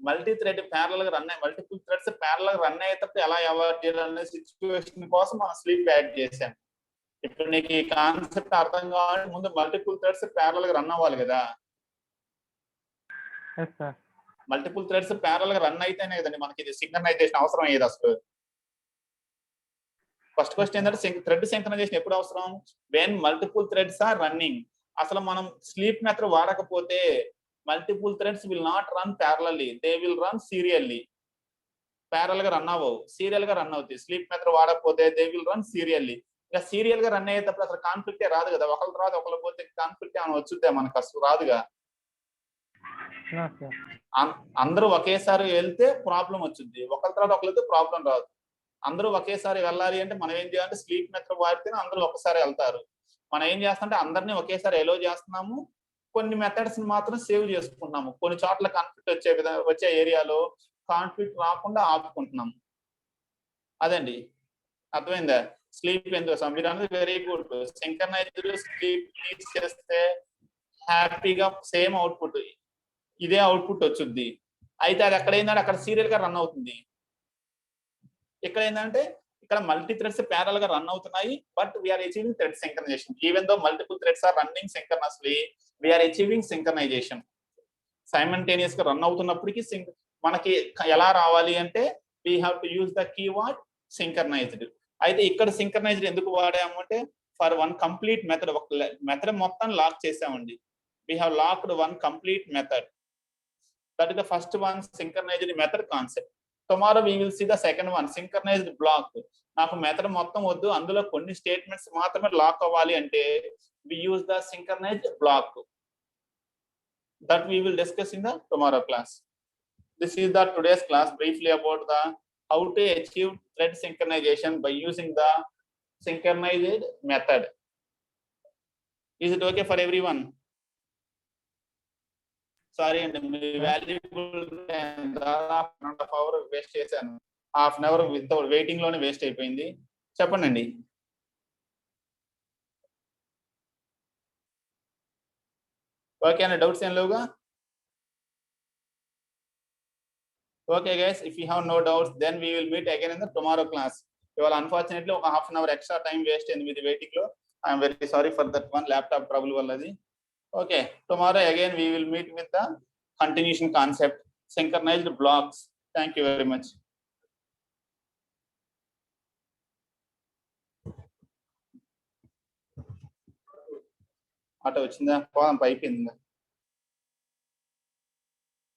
మల్టీ థ్రెడ్ ప్యారల్ గా రన్ అయ్యి మల్టిపుల్ థ్రెడ్స్ ప్యారల్ గా రన్ అయ్యేటప్పుడు ఎలా అవాయిడ్ చేయాలనే సిచ్యువేషన్ కోసం మనం స్లీప్ యాడ్ చేసాం. ఇప్పుడు నీకు ఈ కాన్సెప్ట్ అర్థం కావాలంటే ముందు మల్టిపుల్ థ్రెడ్స్ ప్యారల్ గా రన్ అవ్వాలి కదా. మల్టిపుల్ థ్రెడ్స్ ప్యారల్ గా రన్ అయితేనే కదండి మనకి ఇది సింక్రనైజేషన్ అవసరం అయ్యేది. అసలు ఫస్ట్ క్వశ్చన్ ఏంటంటే థ్రెడ్ సింక్రనైజేషన్ ఎప్పుడు అవసరం? When multiple threads are running. అసలు మనం స్లీప్ మెథడ్ వాడకపోతే multiple threads will not run parallelly, they will run serially. Parallel గా రన్ అవ్వవు, సీరియల్ గా రన్ అవుతాయి. స్లీప్ మెథడ్ వాడకపోతే దే విల్ రన్ సీరియల్లీ. ఇంకా సీరియల్ గా రన్ అయ్యేటప్పుడు అసలు కాన్ఫ్లిక్టే రాదు కదా. ఒకళ్ళ తర్వాత ఒకళ్ళు పోతే కాన్ఫ్లిక్ట్ ఏమైనా వచ్చుద్దా మనకు? అసలు రాదుగా. అందరూ ఒకేసారి వెళ్తే ప్రాబ్లం వచ్చింది, ఒకళ్ళ తర్వాత ఒకళ్ళు వెళ్తే ప్రాబ్లం రాదు. అందరూ ఒకేసారి వెళ్ళాలి అంటే మనం ఏం చేయాలంటే స్లీప్ మెథడ్ వాడితేనే అందరూ ఒకసారి వెళ్తారు. మనం ఏం చేస్తామంటే అందరినీ ఒకేసారి ఎలో చేస్తున్నాము, కొన్ని మెథడ్స్ మాత్రం సేవ్ చేసుకుంటున్నాము. కొన్ని చోట్ల కాన్ఫ్లిక్ట్ వచ్చే ఏరియాలో కాన్ఫ్లిక్ట్ రాకుండా ఆపుకుంటున్నాము. అదండి, అర్థమైందా? స్లీప్ ఎందుకు మీరు అన్నది వెరీ గుడ్. సింక్రనైజ్డ్ స్లీప్ చేస్తే హ్యాపీగా సేమ్ అవుట్పుట్, ఇదే అవుట్పుట్ వచ్చుద్ది. అయితే అది అక్కడ ఏంటంటే అక్కడ సీరియల్ గా రన్ అవుతుంది. ఇక్కడ ఏంటంటే ఇక్కడ మల్టీ థ్రెడ్స్ ప్యారల్ గా రన్ అవుతున్నాయి, but we are achieving thread synchronization. Even though multiple threads are running synchronously, we are achieving synchronization. Simultaneous గా రన్ అవుతున్నప్పటికీ మనకి ఎలా రావాలి అంటే we have to use the keyword synchronized. అయితే ఇక్కడ సింక్రనైజ్డ్ ఎందుకు వాడాము అంటే ఫర్ వన్ కంప్లీట్ మెథడ్, ఒక మెథడ్ మొత్తం లాక్ చేసామండి. We have locked one complete method. That is the first one, synchronized method concept. Tomorrow we will see the second one, synchronized block. నాకు method మొత్తం వద్దు, అందులో కొన్ని స్టేట్మెంట్స్ మాత్రమే lock అవ్వాలి అంటే we use the synchronized block. That we will discuss in the tomorrow class. This is the today's class briefly about the how to achieve thread synchronization by using the synchronized method. Is it okay for everyone? Sorry అండి, మీ valuable hour waste చేశాను. Half an hour without waiting లోనే waste అయిపోయింది. చెప్పండి అండి. Okay అండి, doubts ఏం లేవుగా? Okay guys, if you have no doubts then we will meet again in the tomorrow class. ఇవాళ అన్ఫార్చునేట్లీ ఒక half an hour extra time waste అయింది మీది వెయిటింగ్ లో. I'm very sorry for that one, laptop trouble వల్లది. Okay, tomorrow again we will meet with the continuation concept, synchronized blocks. Thank you very much. Auto వచ్చిందా? పోదాం, పైకి.